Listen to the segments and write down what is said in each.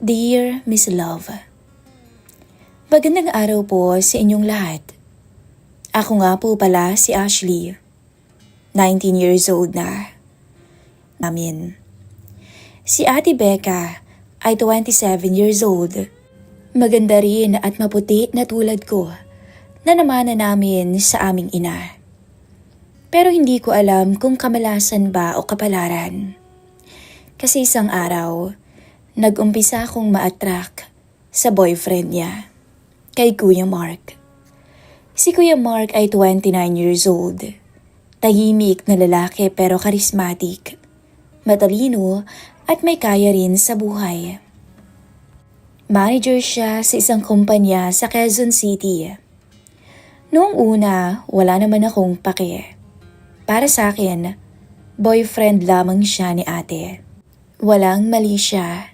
Dear Miss Love, magandang araw po sa inyong lahat. Ako nga po pala si Ashley, 19 years old na. Si Ate Becca ay 27 years old. Maganda rin at maputi na tulad ko na namana namin sa aming ina. Pero hindi ko alam kung kamalasan ba o kapalaran. Kasi isang araw, nag-umpisa akong ma-attract sa boyfriend niya, kay Kuya Mark. Si Kuya Mark ay 29 years old. Tahimik na lalaki pero charismatic, matalino at may kaya rin sa buhay. Manager siya sa isang kumpanya sa Quezon City. Noong una, wala naman akong pake. Para sa akin, boyfriend lamang siya ni ate. Walang mali siya.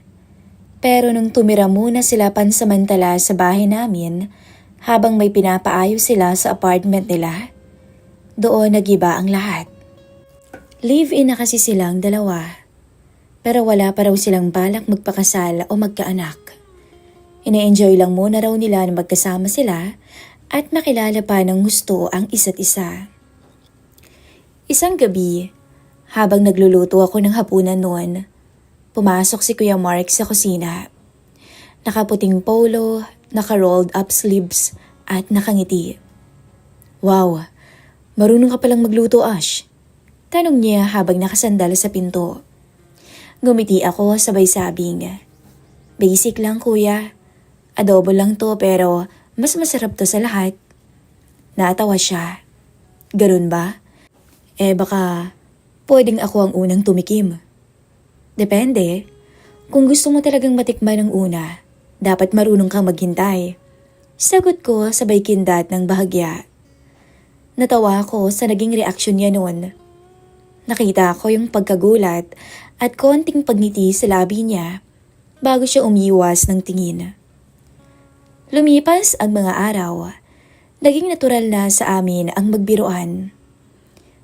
Pero nung tumira muna sila pansamantala sa bahay namin, habang may pinapaayos sila sa apartment nila, doon nagiba ang lahat. Live-in na kasi silang dalawa, pero wala pa raw silang balak magpakasal o magkaanak. Ine-enjoy lang muna raw nila na magkasama sila at makilala pa ng gusto ang isa't isa. Isang gabi, habang nagluluto ako ng hapunan noon, pumasok si Kuya Mark sa kusina. Nakaputing polo, naka-rolled up sleeves at nakangiti. Wow, marunong ka palang magluto, Ash. Tanong niya habang nakasandal sa pinto. Ngumiti ako sabay sabing, basic lang kuya. Adobo lang to pero mas masarap to sa lahat. Natawa siya. Ganun ba? Baka pwedeng ako ang unang tumikim. Depende. Kung gusto mo talagang matikman ng una, dapat marunong kang maghintay. Sagot ko sabay kindat ng bahagya. Natawa ako sa naging reaksyon niya noon. Nakita ko yung pagkagulat at konting pagngiti sa labi niya bago siya umiwas ng tingin. Lumipas ang mga araw. Naging natural na sa amin ang magbiruan.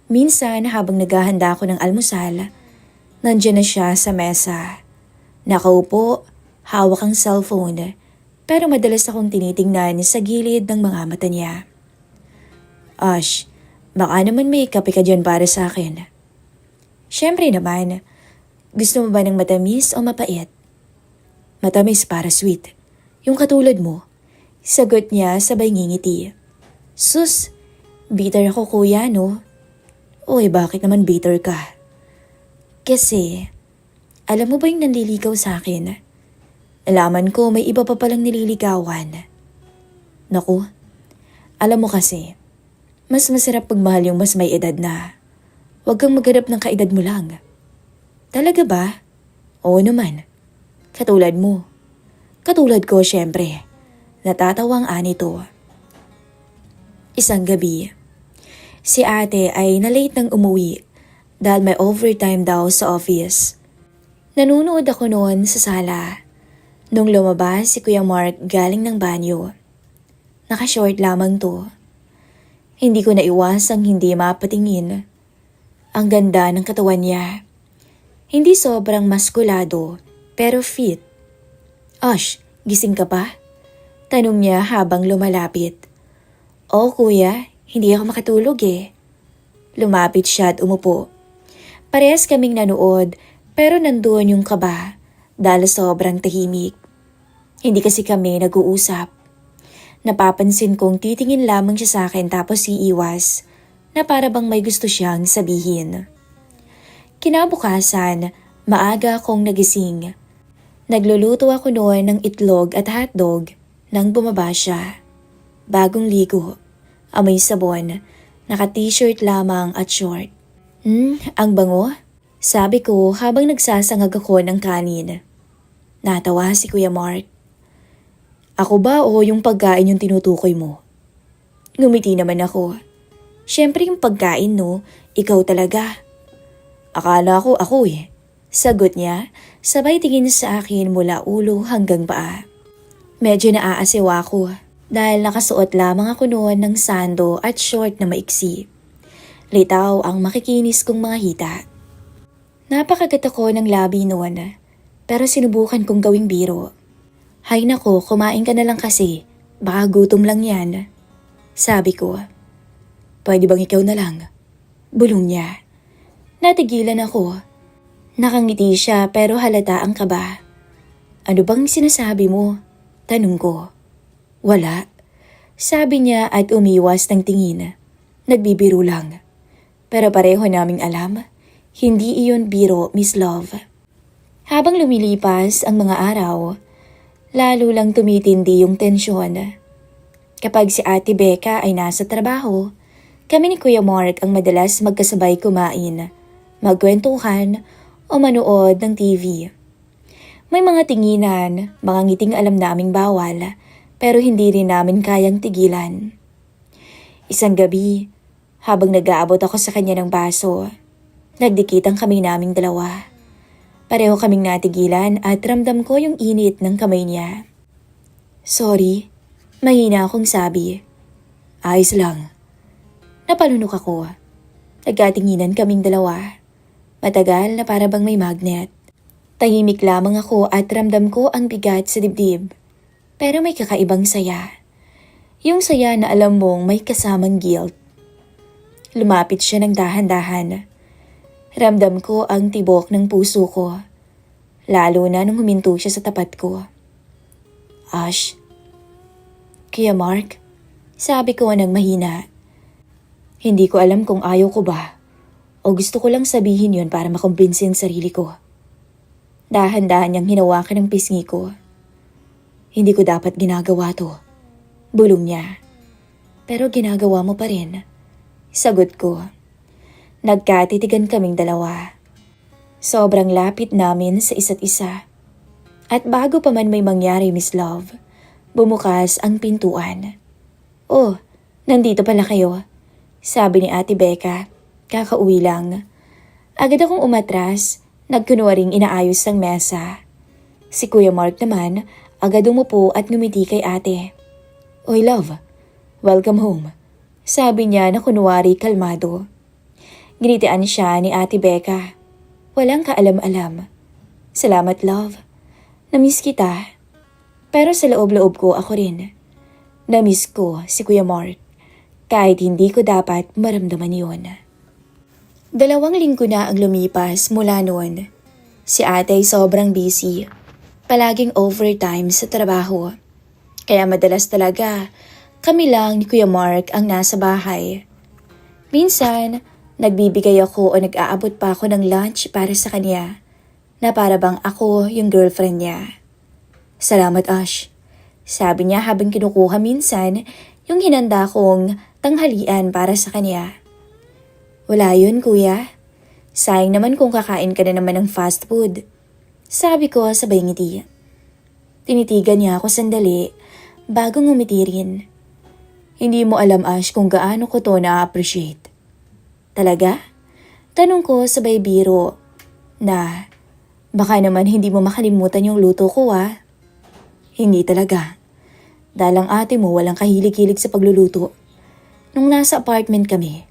Minsan habang naghahanda ako ng almusal, nandiyan na siya sa mesa. Nakaupo, hawak ang cellphone, pero madalas akong tinitingnan sa gilid ng mga mata niya. Ash, baka naman may kape ka dyan para sa akin. Siyempre naman, gusto mo ba ng matamis o mapait? Matamis para sweet. Yung katulad mo, sagot niya sabay ngingiti. Sus, bitter ako kuya no? Oy, bakit naman bitter ka? Kasi, alam mo ba yung nanliligaw sa akin? Alaman ko may iba pa palang nililigawan. Naku, alam mo kasi, mas masarap pagmahal yung mas may edad na. Huwag kang maghanap ng kaedad mo lang. Talaga ba? Oo naman. Katulad mo. Katulad ko syempre. Natatawang anito. Isang gabi, si ate ay na-late nang umuwi dahil may overtime daw sa office. Nanunood ako noon sa sala. Nung lumabas si Kuya Mark galing ng banyo. Naka-short lamang to. Hindi ko naiwasang hindi mapatingin. Ang ganda ng katawan niya. Hindi sobrang maskulado pero fit. Ash, gising ka pa? Tanong niya habang lumalapit. Oo kuya, hindi ako makatulog eh. Lumapit siya at umupo. Parehas kaming nanood pero nandoon yung kaba dahil sobrang tahimik. Hindi kasi kami nag-uusap. Napapansin kong titingin lamang siya sa akin tapos iiwas na para bang may gusto siyang sabihin. Kinabukasan, maaga akong nagising. Nagluluto ako noon ng itlog at hotdog nang bumaba siya. Bagong ligo, amoy sabon, naka-t-shirt lamang at short. Ang bango? Sabi ko habang nagsasangag ako ng kanin. Natawa si Kuya Mark. Ako ba o yung pagkain yung tinutukoy mo? Ngumiti naman ako. Siyempre yung pagkain no, ikaw talaga. Akala ko ako eh. Sagot niya, sabay tingin sa akin mula ulo hanggang paa. Medyo naaasiwa ako dahil nakasuot lamang ako noon ng sando at short na maiksi. Litaw ang makikinis kong mga hita. Napakagat ako ng labi noon. pero sinubukan kong gawing biro. Hay nako, kumain ka na lang kasi. Baka gutom lang yan. Sabi ko. Pwede bang ikaw na lang? Bulong niya. Natigilan ako. Nakangiti siya pero halata ang kaba. Ano bang sinasabi mo? Tanong ko. Wala. Sabi niya at umiwas ng tingin. Nagbibiro lang. Pero pareho naming alam, hindi iyon biro, Miss Love. Habang lumilipas ang mga araw, lalo lang tumitindi yung tensyon. Kapag si Ate Becca ay nasa trabaho, kami ni Kuya Mark ang madalas magkasabay kumain, magkwentuhan o manood ng TV. May mga tinginan, mga ngiting alam naming bawal, pero hindi rin namin kayang tigilan. Isang gabi, habang nag-aabot ako sa kanya ng baso, nagdikitan kami naming dalawa. Pareho kaming natigilan at ramdam ko yung init ng kamay niya. Sorry, mahina akong sabi. Ayos lang. Napalunok ako. Nagkatinginan kaming dalawa. Matagal na para bang may magnet. Tahimik lamang ako at ramdam ko ang bigat sa dibdib. Pero may kakaibang saya. Yung saya na alam mong may kasamang guilt. Lumapit siya ng dahan-dahan. Ramdam ko ang tibok ng puso ko. Lalo na nung huminto siya sa tapat ko. Ash. Kuya Mark, sabi ko nang mahina. Hindi ko alam kung ayaw ko ba o gusto ko lang sabihin yun para makumbinsin sarili ko. Dahan-dahan niyang hinawakan ang pisngi ko. Hindi ko dapat ginagawa to. Bulong niya. Pero ginagawa mo pa rin. Sagot ko. Nagkatitigan kaming dalawa. Sobrang lapit namin sa isa't isa. At bago pa man may mangyari, Miss Love, bumukas ang pintuan. Oh, nandito pala kayo. Sabi ni Ate Becca, kakauwi lang. Agad akong umatras, nagkunwaring inaayos ang mesa. Si Kuya Mark naman, agad umupo at ngumiti kay ate. Oy love, welcome home. Sabi niya na kunwari kalmado. Ginitian siya ni Ate Becca. Walang kaalam-alam. Salamat love. Namiss kita. Pero sa loob-loob ko ako rin. Namiss ko si Kuya Mark. Kahit hindi ko dapat maramdaman yun. 2 linggo na ang lumipas mula noon. Si ate ay sobrang busy. Palaging overtime sa trabaho. Kaya madalas talaga, kami lang ni Kuya Mark ang nasa bahay. Minsan, nagbibigay ako o nag-aabot pa ako ng lunch para sa kanya, na para bang ako yung girlfriend niya. Salamat Ash. Sabi niya habang kinukuha minsan yung hinanda kong tanghalian para sa kanya. Wala yun kuya. Sayang naman kung kakain ka na naman ng fast food. Sabi ko sabay ngiti. Tinitigan niya ako sandali bago ngumiti rin. Hindi mo alam Ash kung gaano ko to na-appreciate. Talaga? Tanong ko sabay biro na baka naman hindi mo makalimutan yung luto ko ah. Hindi talaga. Dahil ang ate mo walang kahilig-hilig sa pagluluto. Nung nasa apartment kami,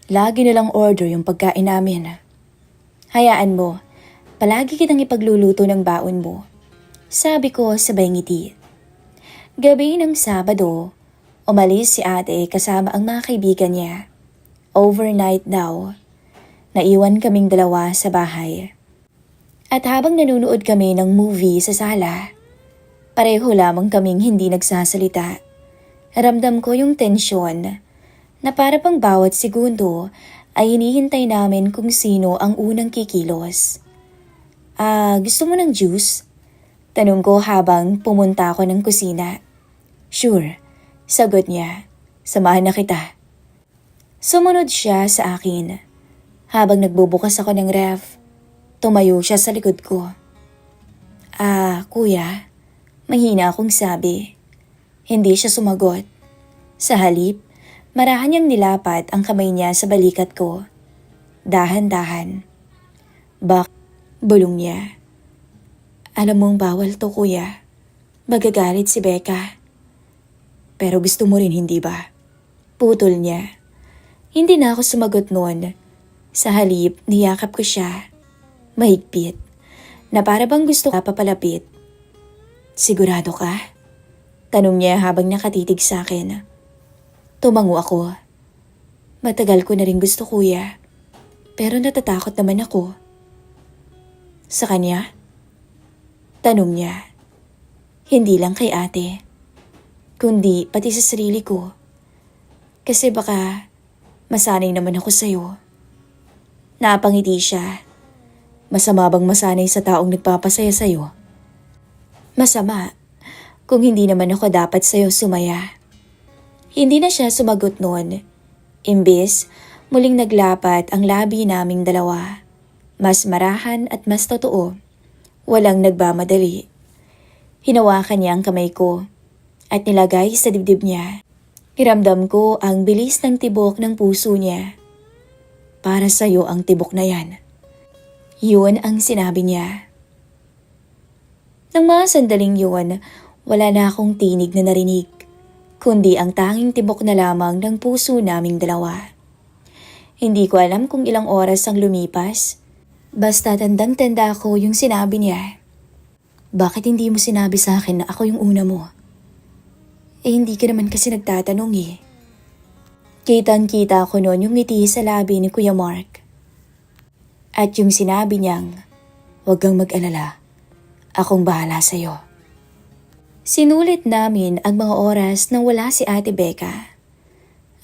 lagi nilang order yung pagkain namin. Hayaan mo, palagi kitang ipagluluto ng baon mo. Sabi ko sabay ngiti. Gabi ng Sabado, umalis si ate kasama ang mga kaibigan niya. Overnight daw. Naiwan kaming dalawa sa bahay. At habang nanonood kami ng movie sa sala, pareho lamang kaming hindi nagsasalita. Ramdam ko yung tensyon na para pang bawat segundo ay hinihintay namin kung sino ang unang kikilos. Gusto mo ng juice? Tanong ko habang pumunta ako ng kusina. Sure, sagot niya. Samahan na kita. Sumunod siya sa akin. Habang nagbubukas ako ng ref, tumayo siya sa likod ko. Kuya, mahina akong sabi. Hindi siya sumagot. Sa halip, marahan niyang nilapat ang kamay niya sa balikat ko. Dahan-dahan. Bulong niya. Alam mong bawal to kuya. Magagalit si Becca. Pero gusto mo rin hindi ba? Putol niya. Hindi na ako sumagot noon. Sa halip, niyakap ko siya. Mahigpit. na para bang gusto ka papalapit. Sigurado ka? Tanong niya habang nakatitig sa akin. Tumango ako. Matagal ko na rin gusto kuya, pero natatakot naman ako. Sa kanya? Tanong niya. Hindi lang kay ate, kundi pati sa sarili ko. Kasi baka masanay naman ako sa'yo. Napangiti siya. Masama bang masanay sa taong nagpapasaya sa'yo? Masama, kung hindi naman ako dapat sa'yo sumaya. Hindi na siya sumagot noon. Imbis, muling naglapat ang labi naming dalawa. Mas marahan at mas totoo. Walang nagmamadali. Hinawakan niya ang kamay ko at nilagay sa dibdib niya. Iramdam ko ang bilis ng tibok ng puso niya. Para sa'yo ang tibok na yan. Yun ang sinabi niya. Nang mga sandaling yun, wala na akong tinig na narinig, kundi ang tanging tibok na lamang ng puso naming dalawa. Hindi ko alam kung ilang oras ang lumipas. Basta tandang-tanda ko yung sinabi niya. Bakit hindi mo sinabi sa akin na ako yung una mo? Hindi ka naman kasi nagtatanong eh. Kitang-kita ko noon yung ngiti sa labi ni Kuya Mark. At yung sinabi niyang, huwag kang mag-alala, akong bahala sa'yo. Sinulit namin ang mga oras nang wala si Ate Becca.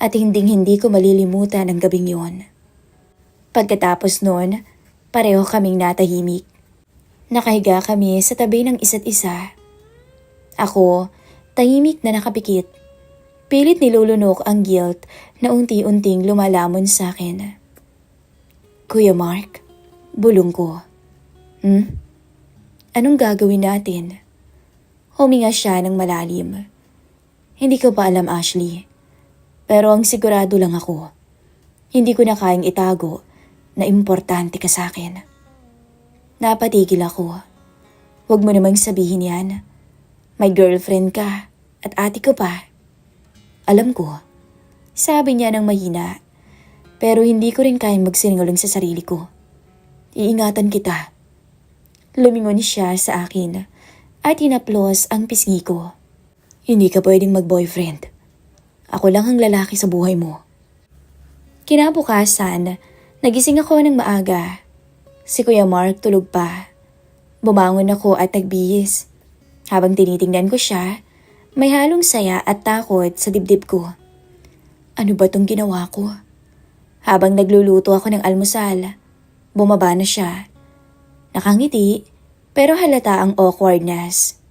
At hinding-hindi ko malilimutan ang gabing yun. Pagkatapos noon, pareho kaming natahimik. Nakahiga kami sa tabi ng isa't isa. Ako, tahimik na nakapikit. Pilit nilulunok ang guilt na unti-unting lumalamon sa akin. Kuya Mark, bulong ko. Anong gagawin natin? Huminga siya ng malalim. Hindi ko pa alam, Ashley. Pero ang sigurado lang ako, hindi ko na kayang itago na importante ka sa akin. Napatigil ako. Huwag mo namang sabihin yan. May girlfriend ka at ate ko pa. Alam ko, sabi niya ng mahina, pero hindi ko rin kayang magsinungaling sa sarili ko. Iingatan kita. Lumingon siya sa akin at hinaplos ang pisngi ko. Hindi ka pwedeng mag-boyfriend. Ako lang ang lalaki sa buhay mo. Kinabukasan, nagising ako ng maaga. Si Kuya Mark tulog pa. Bumangon ako at nagbihis. Habang tinitingnan ko siya, may halong saya at takot sa dibdib ko. Ano ba tong ginawa ko? Habang nagluluto ako ng almusal, bumaba na siya. Nakangiti, pero halata ang awkwardness.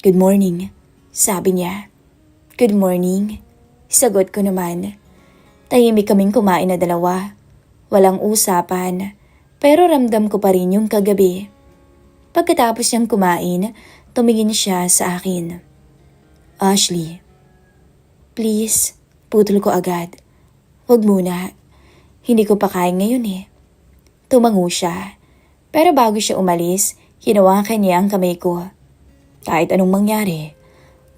Good morning, sabi niya. Good morning, sagot ko naman. Tahimik kaming kumain na dalawa. Walang usapan. Pero ramdam ko pa rin yung kagabi. Pagkatapos niyang kumain, tumingin siya sa akin. Ashley, please, putol ko agad. Huwag muna, hindi ko pa kaya ngayon eh. Tumango siya, pero bago siya umalis, hinawakan niya ang kamay ko. Kahit anong mangyari,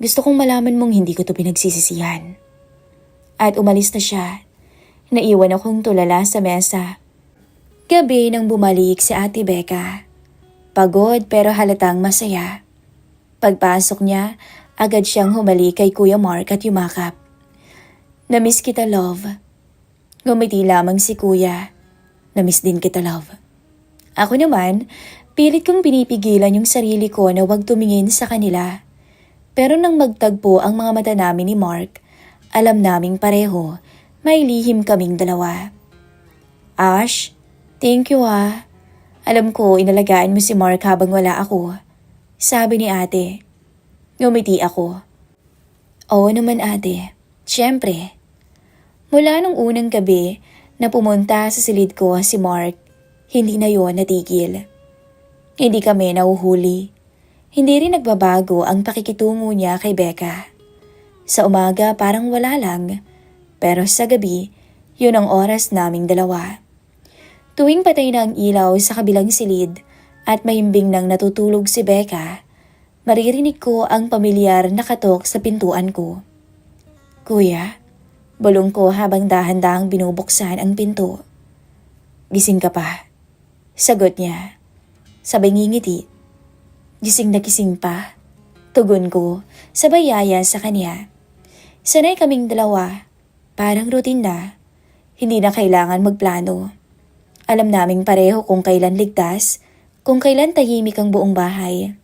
gusto kong malaman mong hindi ko to pinagsisisihan. At umalis na siya. Naiwan akong tulala sa mesa. Gabi nang bumalik si Ate Becca. Pagod pero halatang masaya. Pagpasok niya, agad siyang humalik kay Kuya Mark at yumakap. Namiss kita, love. Ngumiti lamang si Kuya. Namiss din kita, love. Ako naman, pilit kong pinipigilan yung sarili ko na huwag tumingin sa kanila. Pero nang magtagpo ang mga mata namin ni Mark, alam naming pareho, may lihim kaming dalawa. Ash, thank you ah. Alam ko inalagaan mo si Mark habang wala ako. Sabi ni ate. Ngumiti ako. Oo naman ate, syempre. Mula nung unang gabi na pumunta sa silid ko si Mark, hindi na yon natigil. Hindi kami nahuhuli. Hindi rin nagbabago ang pakikitungo niya kay Becca. Sa umaga parang wala lang, pero sa gabi, yun ang oras naming dalawa. Tuwing patay na ang ilaw sa kabilang silid at mahimbing nang natutulog si Becca, maririnig ko ang pamilyar na katok sa pintuan ko. Kuya, bulong ko habang dahan-dahang binubuksan ang pinto. Gising ka pa? Sagot niya. Sabay ngingiti. Gising na gising pa. Tugon ko, sabay yaya sa kanya. Sanay kaming dalawa. Parang routine na. Hindi na kailangan magplano. Alam naming pareho kung kailan ligtas, kung kailan tahimik ang buong bahay.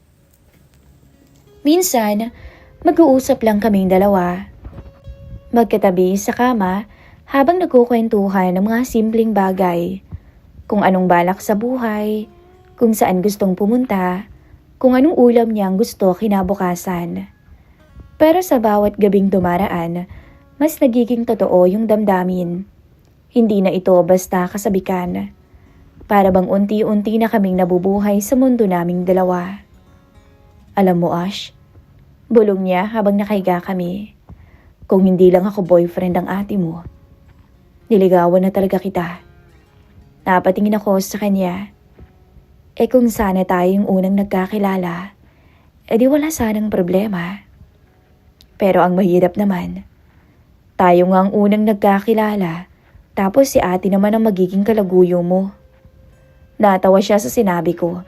Minsan, mag-uusap lang kaming dalawa. Magkatabi sa kama habang nagkukwentuhan ng mga simpleng bagay. Kung anong balak sa buhay, kung saan gustong pumunta, kung anong ulam niyang gusto kinabukasan. Pero sa bawat gabing dumaraan, mas nagiging totoo yung damdamin. Hindi na ito basta kasabikan. Para bang unti-unti na kaming nabubuhay sa mundo naming dalawa. Alam mo, Ash, bulong niya habang nakahiga kami. Kung hindi lang ako boyfriend ng ate mo, niligawan na talaga kita. Napatingin ako sa kanya. Kung sana tayong unang nagkakilala, di wala sanang problema. Pero ang mahirap naman, tayo nga ang unang nagkakilala, tapos si ate naman ang magiging kalaguyo mo. Natawa siya sa sinabi ko.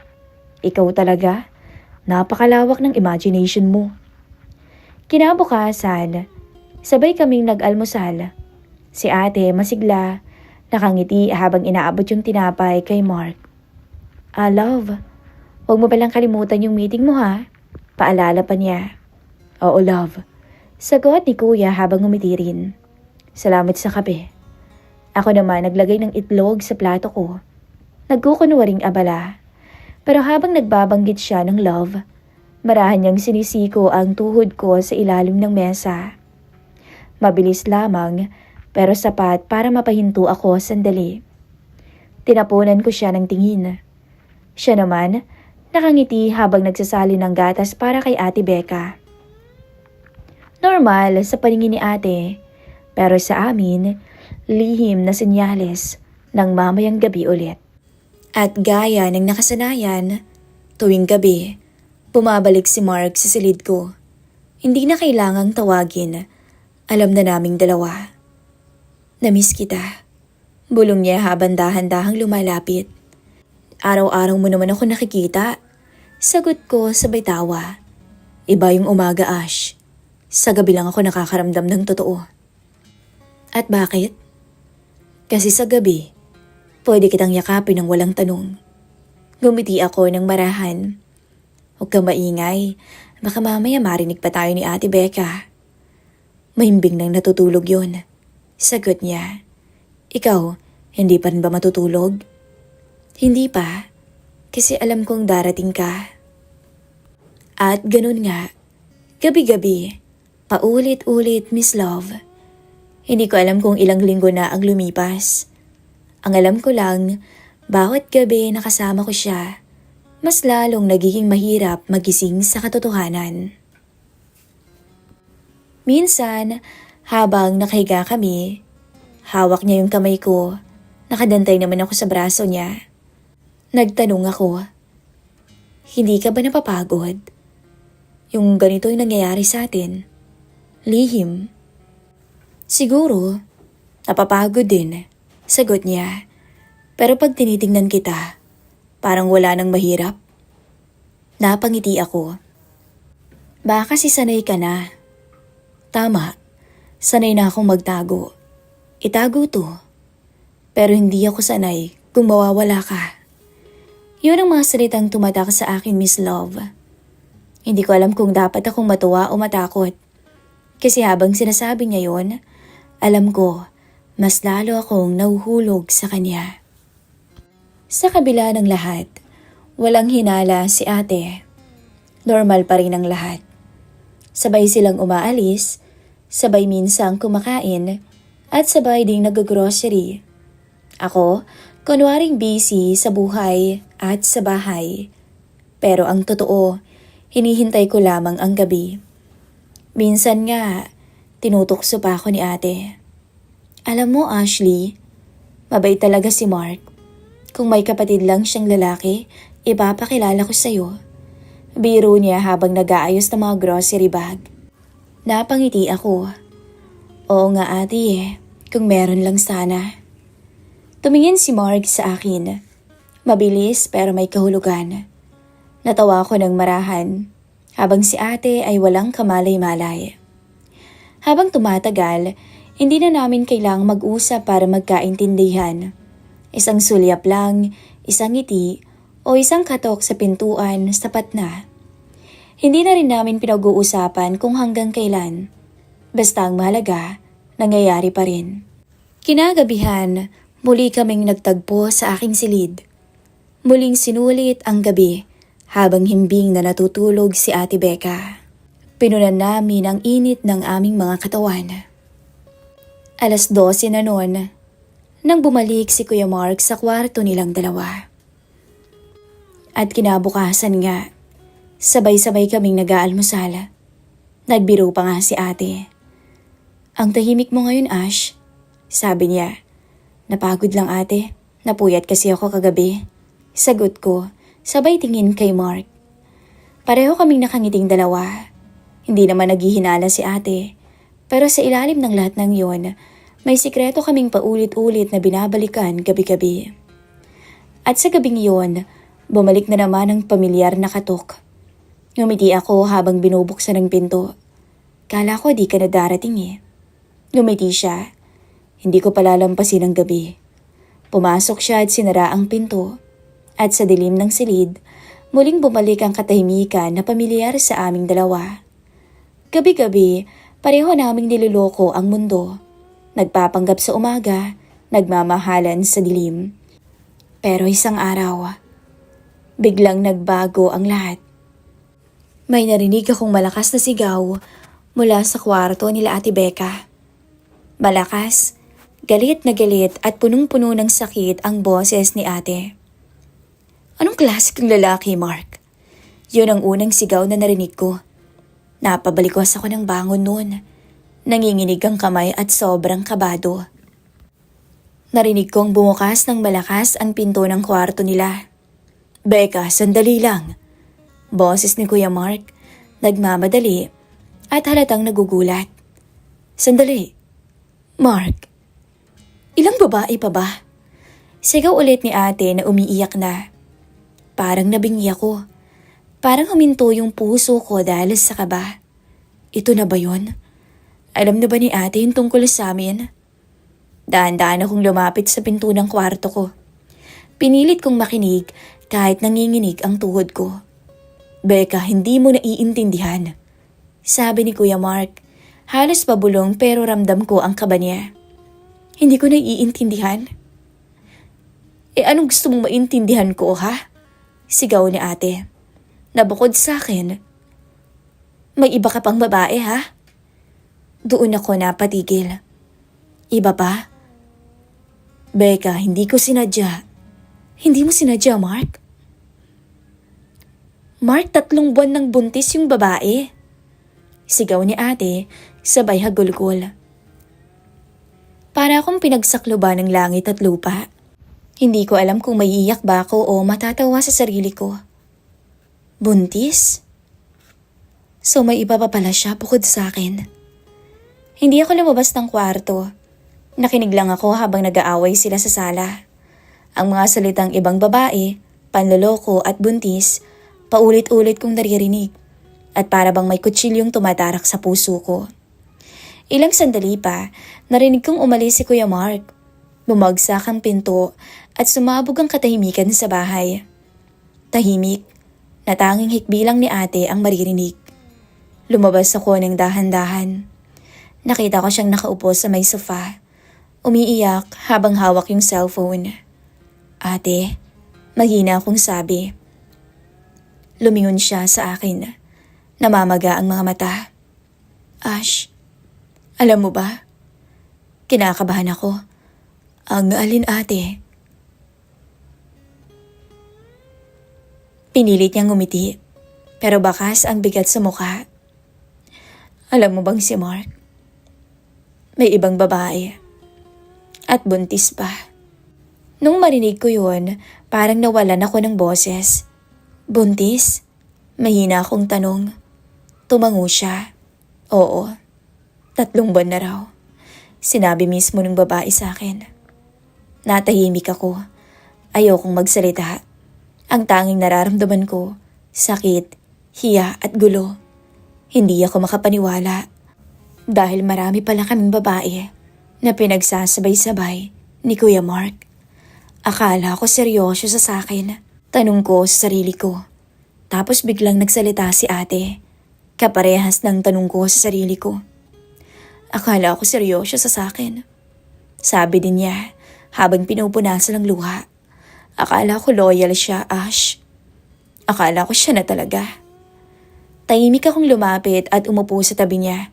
Ikaw talaga, napakalawak ng imagination mo. Kinabukasan, sabay kaming nag-almusal. Si ate masigla, nakangiti habang inaabot yung tinapay kay Mark. Love, huwag mo palang kalimutan yung meeting mo ha. Paalala pa niya. Oo, love. Sagot ni kuya habang ngumiti rin. Salamat sa kape. Ako naman naglagay ng itlog sa plato ko. Nagkukunwaring abala. Pero habang nagbabanggit siya ng love, marahan niyang sinisiko ang tuhod ko sa ilalim ng mesa. Mabilis lamang, pero sapat para mapahinto ako sandali. Tinapunan ko siya ng tingin. Siya naman, nakangiti habang nagsasali ng gatas para kay Ate Becca. Normal sa paningin ni ate, pero sa amin, lihim na senyales ng mamayang gabi ulit. At gaya ng nakasanayan, tuwing gabi, bumabalik si Mark sa silid ko. Hindi na kailangang tawagin, alam na naming dalawa. Namiss kita. Bulong niya habang dahan-dahang lumalapit. Araw-araw mo naman ako nakikita. Sagot ko sabay tawa. Iba yung umaga, Ash. Sa gabi lang ako nakakaramdam ng totoo. At bakit? Kasi sa gabi, pwede kitang yakapin ng walang tanong. Gumiti ako ng marahan. Huwag kang maingay. Baka mamaya marinig pa tayo ni Ate Becca. Mahimbing nang natutulog yun. Sagot niya. Ikaw, hindi pa rin ba matutulog? Hindi pa, kasi alam kong darating ka. At ganun nga, gabi-gabi, paulit-ulit, Miss Love. Hindi ko alam kung ilang linggo na ang lumipas. Ang alam ko lang, bawat gabi nakasama ko siya, mas lalong nagiging mahirap magising sa katotohanan. Minsan, habang nakahiga kami, hawak niya yung kamay ko, nakadantay naman ako sa braso niya. Nagtanong ako, hindi ka ba napapagod? Yung ganito yung nangyayari sa atin. Lihim. Siguro, napapagod din. Sagot niya. Pero pag tinitingnan kita, parang wala nang mahirap. Napangiti ako. Baka kasi sanay ka na. Tama, sanay na akong magtago. Itago to. Pero hindi ako sanay kung mawawala ka. Yun ang mga salitang tumatak sa akin, Miss Love. Hindi ko alam kung dapat akong matuwa o matakot. Kasi habang sinasabi niya yun, alam ko, mas lalo akong nahuhulog sa kanya. Sa kabila ng lahat, walang hinala si ate. Normal pa rin ang lahat. Sabay silang umaalis, sabay minsang kumakain, at sabay ding nag-grocery. Ako, kunwaring busy sa buhay at sa bahay. Pero ang totoo, hinihintay ko lamang ang gabi. Minsan nga, tinutokso pa ako ni ate. Alam mo, Ashley, mabait talaga si Mark. Kung may kapatid lang siyang lalaki, ipapakilala ko sa'yo. Biro niya habang nag-aayos ng mga grocery bag. Napangiti ako. Oo nga ate kung meron lang sana. Tumingin si Mark sa akin. Mabilis pero may kahulugan. Natawa ko ng marahan, habang si ate ay walang kamalay-malay. Habang tumatagal, hindi na namin kailangang mag-usap para magkaintindihan. Isang sulyap lang, isang ngiti, o isang katok sa pintuan, sapat na. Hindi na rin namin pinag-uusapan kung hanggang kailan. Basta ang mahalaga, nangyayari pa rin. Kinagabihan, muli kaming nagtagpo sa aking silid. Muling sinulit ang gabi habang himbing na natutulog si Ate Becca. Pinunan namin ang init ng aming mga katawan. 12:00 na noon, nang bumalik si Kuya Mark sa kwarto nilang dalawa. At kinabukasan nga, sabay-sabay kaming nag-aalmusal. Nagbiro pa nga si ate. "Ang tahimik mo ngayon, Ash," sabi niya. "Napagod lang ate, napuyat kasi ako kagabi." Sagot ko, sabay tingin kay Mark. Pareho kaming nakangiting dalawa. Hindi naman naghihinala si ate, pero sa ilalim ng lahat ng yon, may sikreto kaming paulit-ulit na binabalikan gabi-gabi. At sa gabing yon, bumalik na naman ang pamilyar na katok. Ngumiti ako habang binubuksan ang pinto. Kala ko di ka na darating eh. Ngumiti siya. Hindi ko palalampasin ang gabi. Pumasok siya at sinara ang pinto. At sa dilim ng silid, muling bumalik ang katahimikan na pamilyar sa aming dalawa. Gabi-gabi, pareho naming niloloko ang mundo. Nagpapanggap sa umaga, nagmamahalan sa dilim. Pero isang araw, biglang nagbago ang lahat. May narinig akong malakas na sigaw mula sa kwarto nila Ate Becca. Malakas, galit na galit at punong-puno ng sakit ang boses ni ate. "Anong klase kang lalaki, Mark?" Yun ang unang sigaw na narinig ko. Napabalikwas ako ng bangon noon. Nanginginig ang kamay at sobrang kabado. Narinig kong bumukas ng malakas ang pinto ng kwarto nila. "Becca, sandali lang." Boses ni Kuya Mark, nagmamadali at halatang nagugulat. "Sandali. Mark, ilang babae pa ba?" Sigaw ulit ni ate na umiiyak na. Parang nabingi ako. Parang huminto yung puso ko dahil sa kaba. Ito na ba yun? Alam na ba ni ate yung tungkol sa amin? Dahan-dahan akong lumapit sa pinto ng kwarto ko. Pinilit kong makinig kahit nanginginig ang tuhod ko. "Becca, hindi mo naiintindihan," sabi ni Kuya Mark. Halos pabulong pero ramdam ko ang kaba niya. "Hindi ko naiintindihan?" Anong gusto mong maintindihan ko, ha?" Sigaw ni ate. "Nabukod sa akin. May iba ka pang babae, ha?" Doon ako napatigil. "Iba pa?" "Becca, hindi ko sinadya." "Hindi mo sinadya, Mark?" "Mark, 3 buwan nang buntis yung babae." Sigaw ni ate, sabay hagulgol. Para akong pinagsakloban ng langit at lupa. Hindi ko alam kung maiiyak ba ako o matatawa sa sarili ko. Buntis? So may iba pa pala siya bukod sa akin. Hindi ako lumabas ng kwarto. Nakinig lang ako habang nag-aaway sila sa sala. Ang mga salitang ibang babae, panloloko at buntis, paulit-ulit kong naririnig. At para bang may kutsilyong tumatarak sa puso ko. Ilang sandali pa, narinig kong umalis si Kuya Mark. Bumagsak ang pinto at sumabog ang katahimikan sa bahay. Tahimik, na tanging hikbi lang ni ate ang maririnig. Lumabas ako ng dahan-dahan. Nakita ko siyang nakaupo sa may sofa, umiiyak habang hawak yung cellphone. "Ate," mahina akong sabi. Lumingon siya sa akin. Namamaga ang mga mata. "Ash, alam mo ba?" Kinakabahan ako. "Ang alin, ate?" Pinilit niyang ngumiti, pero bakas ang bigat sa mukha. "Alam mo bang si Mark? May ibang babae. At buntis pa." Nung marinig ko yun, parang nawalan ako ng boses. "Buntis?" Mahina akong tanong. Tumango siya. "Oo, 3 buwan na raw." Sinabi mismo ng babae sa akin. Natahimik ako. Ayokong magsalita. Ang tanging nararamdaman ko, sakit, hiya at gulo. Hindi ako makapaniwala. Dahil marami pala kaming babae na pinagsasabay-sabay ni Kuya Mark. Akala ko seryoso sa akin. Tanong ko sa sarili ko. Tapos biglang nagsalita si ate. Kaparehas ng tanong ko sa sarili ko. Akala ko seryoso sa akin. Sabi din niya habang pinupunasan ng luha. Akala ko loyal siya, Ash. Akala ko siya na talaga. Tahimik akong lumapit at umupo sa tabi niya.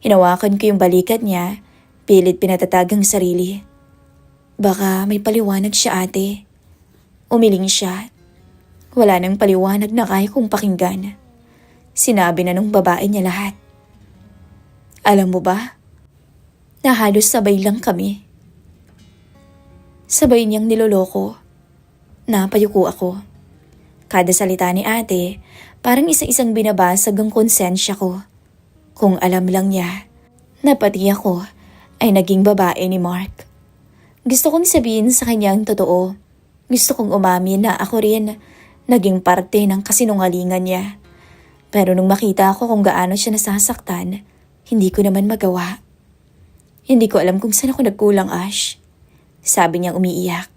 Hinawakan ko yung balikat niya, pilit pinatatag ang sarili. Baka may paliwanag siya, ate. Umiling siya. Wala nang paliwanag na kaya kong pakinggan. Sinabi na nung babae niya lahat. Alam mo ba, na halos sabay lang kami. Sabay niyang niloloko. Napayuko ako. Kada salita ni ate, parang isa-isang binabasag ang konsensya ko. Kung alam lang niya, na pati ako ay naging babae ni Mark. Gusto kong sabihin sa kanya ang totoo. Gusto kong umamin na ako rin naging parte ng kasinungalingan niya. Pero nung makita ko kung gaano siya nasasaktan, hindi ko naman magawa. Hindi ko alam kung saan ako nagkulang, Ash. Sabi niya umiiyak.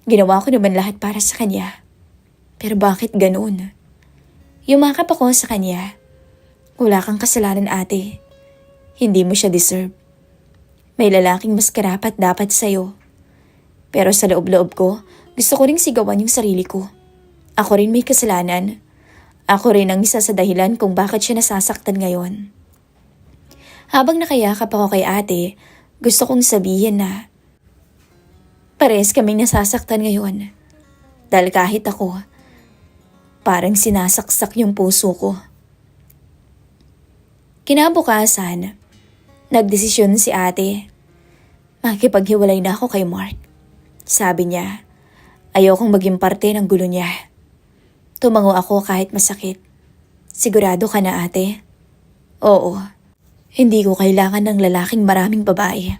Ginawa ko naman lahat para sa kanya. Pero bakit ganoon? Yumakap ako sa kanya. Wala kang kasalanan, ate. Hindi mo siya deserve. May lalaking mas karapat dapat sa'yo. Pero sa loob-loob ko, gusto ko ring sigawan yung sarili ko. Ako rin may kasalanan. Ako rin ang isa sa dahilan kung bakit siya nasasaktan ngayon. Habang nakayakap ako kay ate, gusto kong sabihin na pares kaming nasasaktan ngayon. Dahil kahit ako, parang sinasaksak yung puso ko. Kinabukasan, nagdesisyon si ate. Makikipaghiwalay na ako kay Mark. Sabi niya, ayokong maging parte ng gulo niya. Tumango ako kahit masakit. Sigurado ka na, ate? Oo. Hindi ko kailangan ng lalaking maraming babae.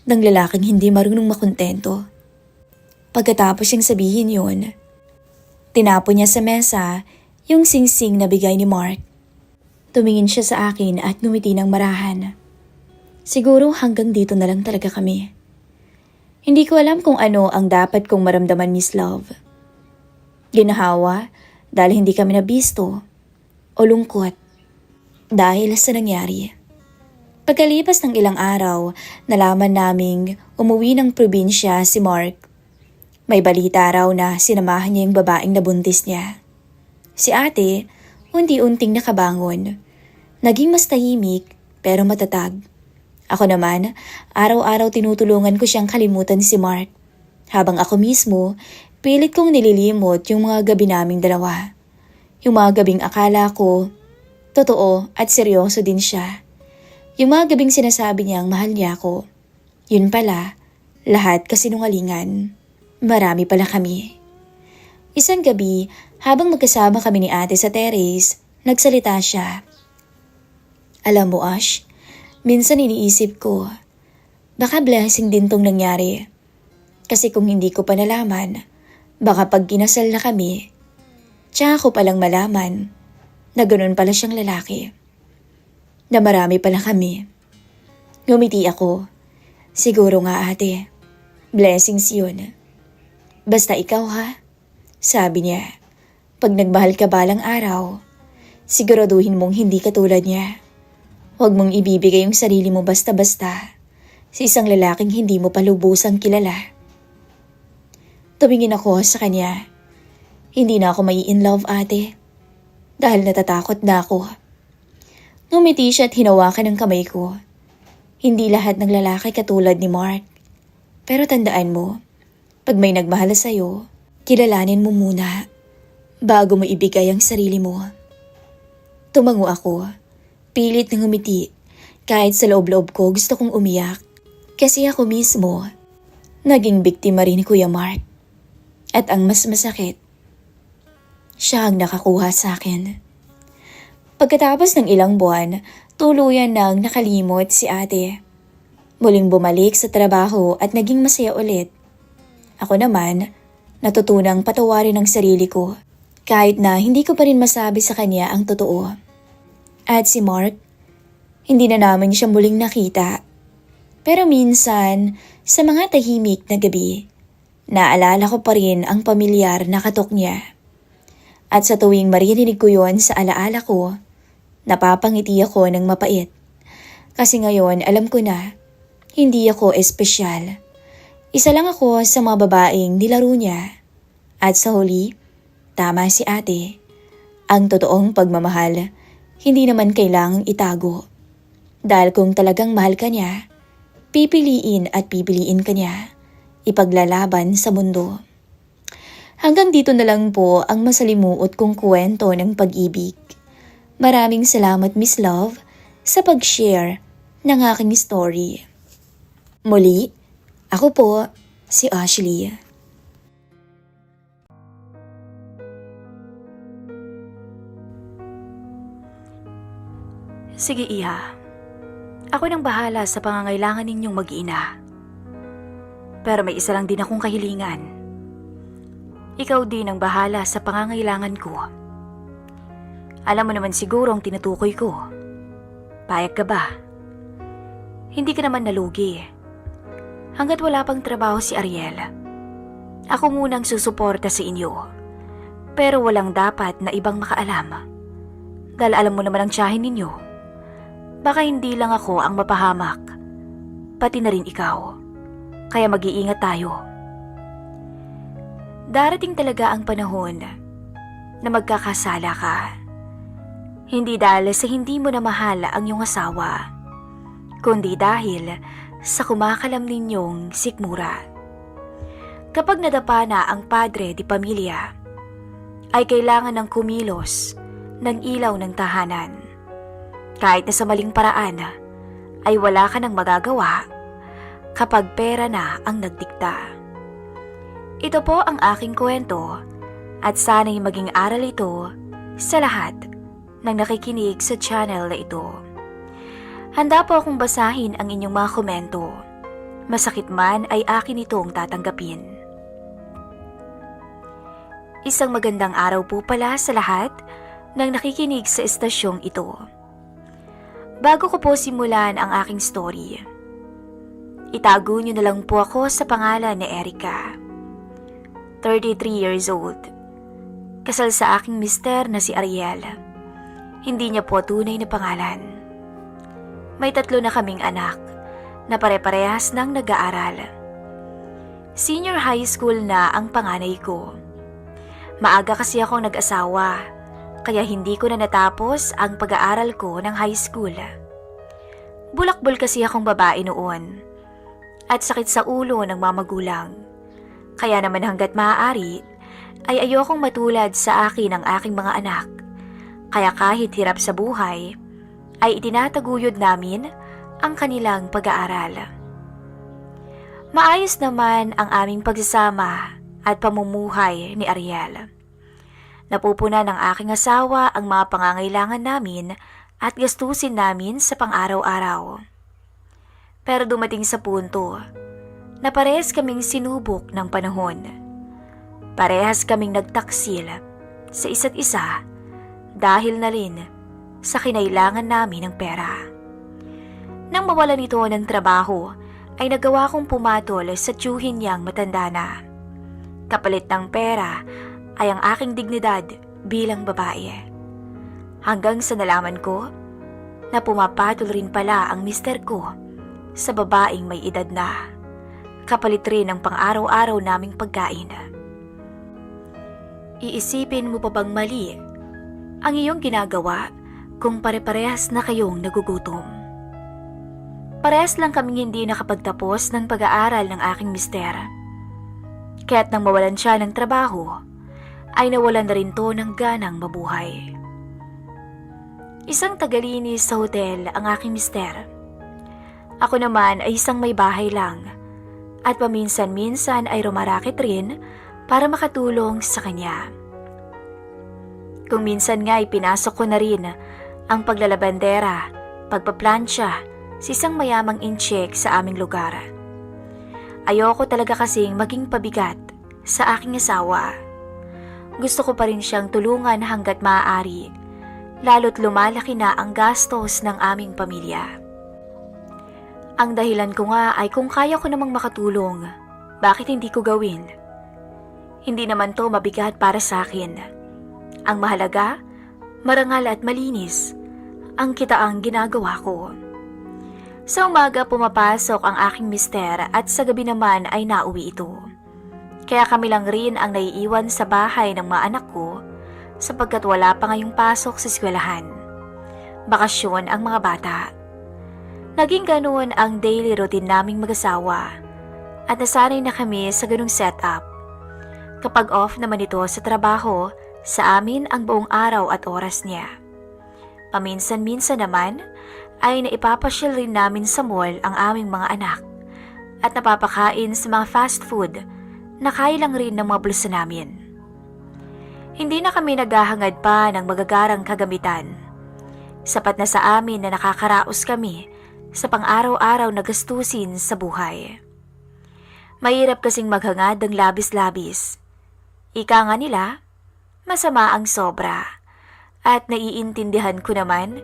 Ng lalaking hindi marunong makontento. Pagkatapos niyang sabihin yun, tinapon niya sa mesa yung singsing na bigay ni Mark. Tumingin siya sa akin at ngumiti ng marahan. Siguro hanggang dito na lang talaga kami. Hindi ko alam kung ano ang dapat kong maramdaman, Miss Love. Ginahawa dahil hindi kami nabisto o lungkot dahil sa nangyari. Pagkalipas ng ilang araw, nalaman naming umuwi ng probinsya si Mark. May balita raw na sinamahan niya yung babaeng nabuntis niya. Si ate, unti-unting nakabangon. Naging mas tahimik pero matatag. Ako naman, araw-araw tinutulungan ko siyang kalimutan si Mark. Habang ako mismo, pilit kong nililimot yung mga gabi naming dalawa. Yung mga gabing akala ko, totoo at seryoso din siya. Yung mga gabing sinasabi niyang mahal niya ako. Yun pala, lahat kasinungalingan. Marami pala kami. Isang gabi, habang magkasama kami ni ate sa terrace, nagsalita siya. Alam mo, Ash, minsan iniisip ko, baka blessing din tong nangyari. Kasi kung hindi ko pa nalaman, baka pag kinasal na kami, tsaka ko palang malaman na ganun pala siyang lalaki. Na marami pala kami. Ngumiti ako. Siguro nga, ate. Blessings yun. Basta ikaw, ha? Sabi niya. Pag nagmahal ka balang araw, siguraduhin mong hindi katulad niya. Huwag mong ibibigay yung sarili mo basta-basta sa isang lalaking hindi mo palubusang kilala. Tumingin ako sa kanya. Hindi na ako mai-in-love, ate. Dahil natatakot na ako. Ngumiti siya at hinawakan ang kamay ko. Hindi lahat ng lalaki katulad ni Mark. Pero tandaan mo, pag may nagmahal sa'yo, kilalanin mo muna bago mo ibigay ang sarili mo. Tumango ako. Pilit na ngumiti. Kahit sa loob-loob ko gusto kong umiyak. Kasi ako mismo, naging biktima rin ni Kuya Mark. At ang mas masakit, siya ang nakakuha sa akin. Pagkatapos ng ilang buwan, tuluyan nang nakalimot si ate. Muling bumalik sa trabaho at naging masaya ulit. Ako naman, natutunang patawarin ang sarili ko kahit na hindi ko pa rin masabi sa kanya ang totoo. At si Mark, hindi na namin siya muling nakita. Pero minsan, sa mga tahimik na gabi, naalala ko pa rin ang pamilyar na katok niya. At sa tuwing maririnig ko yon sa alaala ko, napapangiti ako ng mapait. Kasi ngayon alam ko na, hindi ako espesyal. Isa lang ako sa mga babaeng nilaro niya. At sa huli, tama si ate. Ang totoong pagmamahal, hindi naman kailangang itago. Dahil kung talagang mahal ka niya, pipiliin at pipiliin ka niya, ipaglalaban sa mundo. Hanggang dito na lang po ang masalimuot kong kwento ng pag-ibig. Maraming salamat Miss Love sa pag-share ng aking story. Muli, ako po si Ashley. Sige Iha, ako nang bahala sa pangangailangan ninyong mag-ina. Pero may isa lang din akong kahilingan. Ikaw din ang bahala sa pangangailangan ko. Alam mo naman siguro ang tinutukoy ko. Payag ka ba? Hindi ka naman nalugi. Hanggat wala pang trabaho si Ariel, ako munang susuporta sa inyo. Pero walang dapat na ibang makaalam. Dahil alam mo naman ang tiyahin ninyo. Baka hindi lang ako ang mapahamak, pati na rin ikaw. Kaya mag-iingat tayo. Darating talaga ang panahon na magkakasala ka. Hindi dahil sa hindi mo na mahal ang iyong asawa, kundi dahil sa kumakalam ninyong sikmura. Kapag nadapa na ang padre di pamilya, ay kailangan ng kumilos ng ilaw ng tahanan. Kahit na sa maling paraan, ay wala ka nang magagawa kapag pera na ang nagdikta. Ito po ang aking kwento at sana'y maging aral ito sa lahat ng nakikinig sa channel na ito. Handa po akong basahin ang inyong mga komento. Masakit man ay akin itong tatanggapin. Isang magandang araw po pala sa lahat ng nakikinig sa estasyong ito. Bago ko po simulan ang aking story, itago niyo na lang po ako sa pangalan ni Erica. 33 years old. Kasal sa aking mister na si Ariel. Hindi niya po tunay na pangalan. May 3 na kaming anak na pare-parehas nang nag-aaral. Senior high school na ang panganay ko. Maaga kasi akong nag-asawa. Kaya hindi ko na natapos ang pag-aaral ko ng high school. Bulakbol kasi akong babae noon. At sakit sa ulo ng mga magulang. Kaya naman hanggat maaari, ay ayokong matulad sa akin ang aking mga anak. Kaya kahit hirap sa buhay, ay itinataguyod namin ang kanilang pag-aaral. Maayos naman ang aming pagsasama at pamumuhay ni Ariel. Napupunan ng aking asawa ang mga pangangailangan namin at gastusin namin sa pang-araw-araw. Pero dumating sa punto na parehas kaming sinubok ng panahon. Parehas kaming nagtaksil sa isa't isa dahil na rin sa kinailangan namin ng pera. Nang mawalan ito ng trabaho, ay nagawa kong pumatol sa tiyuhin niyang matanda na. Kapalit ng pera ay ang aking dignidad bilang babae. Hanggang sa nalaman ko na pumapatol rin pala ang mister ko sa babaeng may edad na. Kapalit rin ang pang-araw-araw naming pagkain. Iisipin mo pa bang mali ang iyong ginagawa kung pare-parehas na kayong nagugutom? Parehas lang kaming hindi nakapagtapos ng pag-aaral ng aking mister. Kaya't nang mawalan siya ng trabaho, ay nawalan na rin to ng ganang mabuhay. Isang tagalinis sa hotel ang aking mister. Ako naman ay isang may bahay lang at paminsan-minsan ay rumarakit rin para makatulong sa kanya. Kung minsan nga ay pinasok ko na rin ang paglalabandera, pagpaplansya sa isang mayamang incheck sa aming lugar. Ayoko talaga kasing maging pabigat sa aking asawa. Gusto ko pa rin siyang tulungan hanggat maaari, lalo't lumalaki na ang gastos ng aming pamilya. Ang dahilan ko nga ay kung kaya ko namang makatulong, bakit hindi ko gawin? Hindi naman to mabigat para sa akin. Ang mahalaga, marangal at malinis ang kitaang ginagawa ko. Sa umaga pumapasok ang aking mister at sa gabi naman ay nauwi ito. Kaya kami lang rin ang naiiwan sa bahay ng mga anak ko sapagkat wala pa ngayong pasok sa eskwelahan. Bakasyon ang mga bata. Naging ganoon ang daily routine naming mag-asawa at nasanay na kami sa ganung setup. Kapag off naman ito sa trabaho, sa amin ang buong araw at oras niya. Paminsan-minsan naman ay naipapasyal rin namin sa mall ang aming mga anak at napapakain sa mga fast food na kaya lang rin ng mga bulsa namin. Hindi na kami naghahangad pa ng magagarang kagamitan. Sapat na sa amin na nakakaraos kami sa pang-araw-araw na gastusin sa buhay. Mahirap kasing maghangad ng labis-labis. Ika nga nila, masama ang sobra. At naiintindihan ko naman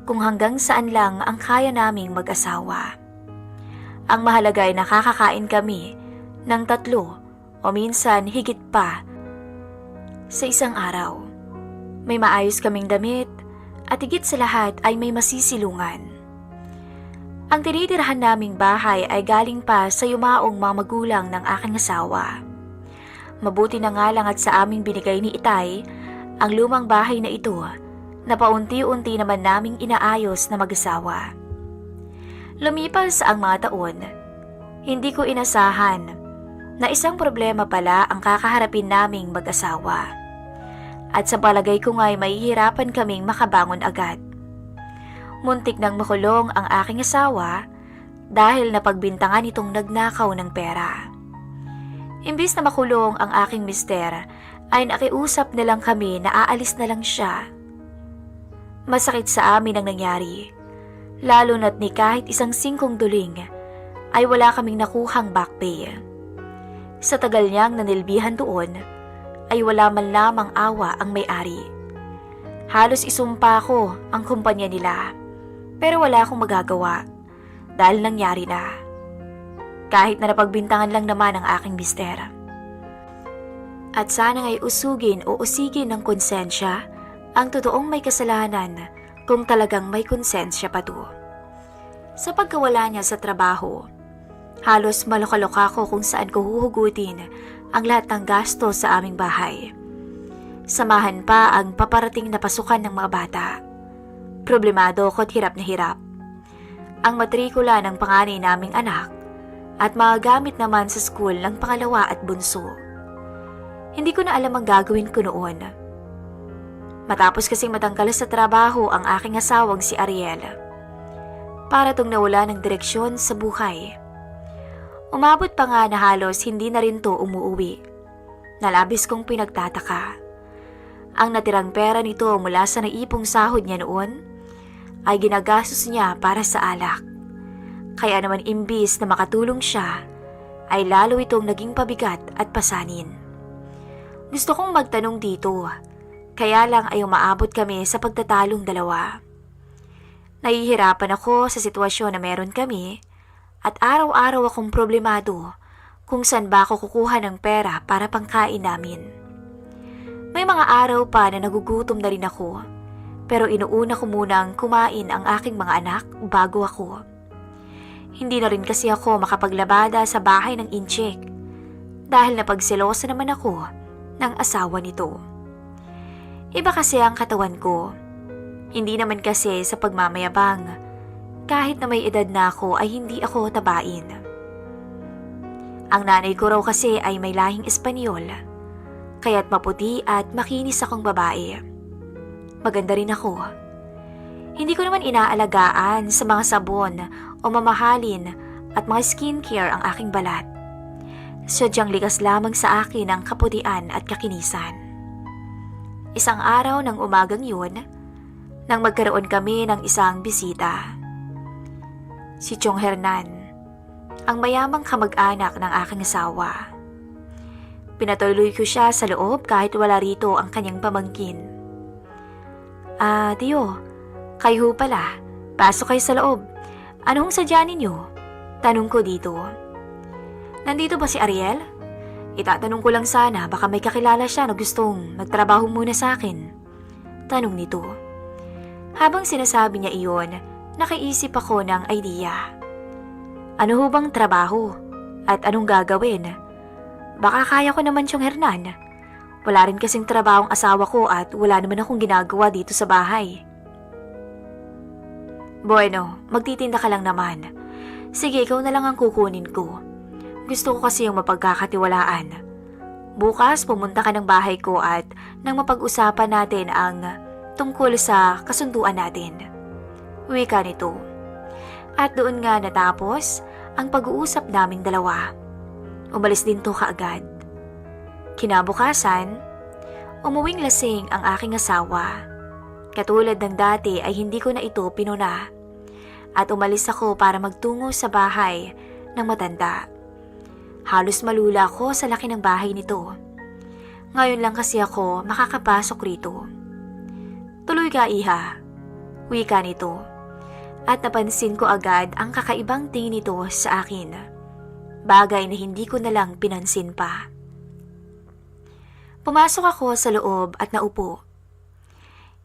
kung hanggang saan lang ang kaya naming mag-asawa. Ang mahalaga ay nakakakain kami ng 3 o minsan higit pa sa isang araw. May maayos kaming damit at higit sa lahat ay may masisilungan. Ang tinitirhan naming bahay ay galing pa sa yumaong mga magulang ng aking asawa. Mabuti na nga lang at sa aming binigay ni Itay ang lumang bahay na ito na paunti-unti naman naming inaayos na mag-asawa. Lumipas ang mga taon, hindi ko inasahan na isang problema pala ang kakaharapin naming mag-asawa. At sa palagay ko nga'y mahihirapan kaming makabangon agad. Muntik nang makulong ang aking asawa dahil napagbintangan itong nagnakaw ng pera. Imbis na makulong ang aking mister, ay nakiusap na lang kami na aalis na lang siya. Masakit sa amin ang nangyari, lalo na't ni kahit isang singkong duling ay wala kaming nakuhang back pay. Sa tagal niyang nanilbihan doon, ay wala man lamang awa ang may-ari. Halos isumpa ko ang kumpanya nila, pero wala akong magagawa dahil nangyari na. Kahit na napagbintangan lang naman ang aking mister. At sana nga'y usugin o usigin ng konsensya ang totoong may kasalanan kung talagang may konsensya pa to. Sa pagkawala niya sa trabaho, halos maloka-loka ko kung saan ko huhugutin ang lahat ng gasto sa aming bahay. Samahan pa ang paparating na pasukan ng mga bata. Problemado ko at hirap na hirap. Ang matrikula ng panganay naming anak at mga gamit naman sa school ng pangalawa at bunso. Hindi ko na alam ang gagawin ko noon. Matapos kasing matanggal sa trabaho ang aking asawang si Ariel. Para tong nawala ng direksyon sa buhay. Umabot pa nga na halos hindi na rin to umuuwi. Nalabis kong pinagtataka. Ang natirang pera nito mula sa naipong sahod niya noon ay ginagastos niya para sa alak. Kaya naman imbis na makatulong siya, ay lalo itong naging pabigat at pasanin. Gusto kong magtanong dito, kaya lang ay umaabot kami sa pagtatalong dalawa. Nahihirapan ako sa sitwasyon na meron kami at araw-araw akong problemado kung saan ba ako kukuha ng pera para pangkain namin. May mga araw pa na nagugutom na rin ako, pero inuuna ko munang kumain ang aking mga anak bago ako. Hindi na rin kasi ako makapaglabada sa bahay ng incheck dahil napagselosa naman ako ng asawa nito. Iba kasi ang katawan ko. Hindi naman kasi sa pagmamayabang. Kahit na may edad na ako ay hindi ako tabain. Ang nanay ko raw kasi ay may lahing Espanyol, kaya't maputi at makinis akong babae. Maganda rin ako. Hindi ko naman inaalagaan sa mga sabon o mamahalin at mga skincare ang aking balat. Sadyang likas lamang sa akin ang kaputian at kakinisan. Isang araw ng umagang yun, nang magkaroon kami ng isang bisita. Si Chong Hernan, ang mayamang kamag-anak ng aking asawa. Pinatuloy ko siya sa loob kahit wala rito ang kanyang pamangkin. Tiyo, kayo ho pala. Pasok kayo sa loob. Anong sadya ninyo? Tanong ko dito. Nandito ba si Ariel? Itatanong ko lang sana, baka may kakilala siya na gustong magtrabaho muna sa akin. Tanong nito. Habang sinasabi niya iyon, nakaisip ako ng idea. Ano ho bang trabaho? At anong gagawin? Baka kaya ko naman siyang Hernan. Wala rin kasing trabaho ang asawa ko at wala naman akong ginagawa dito sa bahay. Bueno, magtitinda ka lang naman. Sige, ikaw na lang ang kukunin ko. Gusto ko kasi yung mapagkakatiwalaan. Bukas pumunta ka ng bahay ko at nang mapag-usapan natin ang tungkol sa kasunduan natin. Wika nito. At doon nga natapos ang pag-uusap naming dalawa. Umalis din to kaagad. Kinabukasan, umuwing lasing ang aking asawa. Katulad ng dati ay hindi ko na ito pinuna. At umalis ako para magtungo sa bahay ng matanda. Halos malula ako sa laki ng bahay nito. Ngayon lang kasi ako makakapasok rito. Tuloy ka, iha. Wika nito. At napansin ko agad ang kakaibang tingin nito sa akin. Bagay na hindi ko na lang pinansin pa. Pumasok ako sa loob at naupo.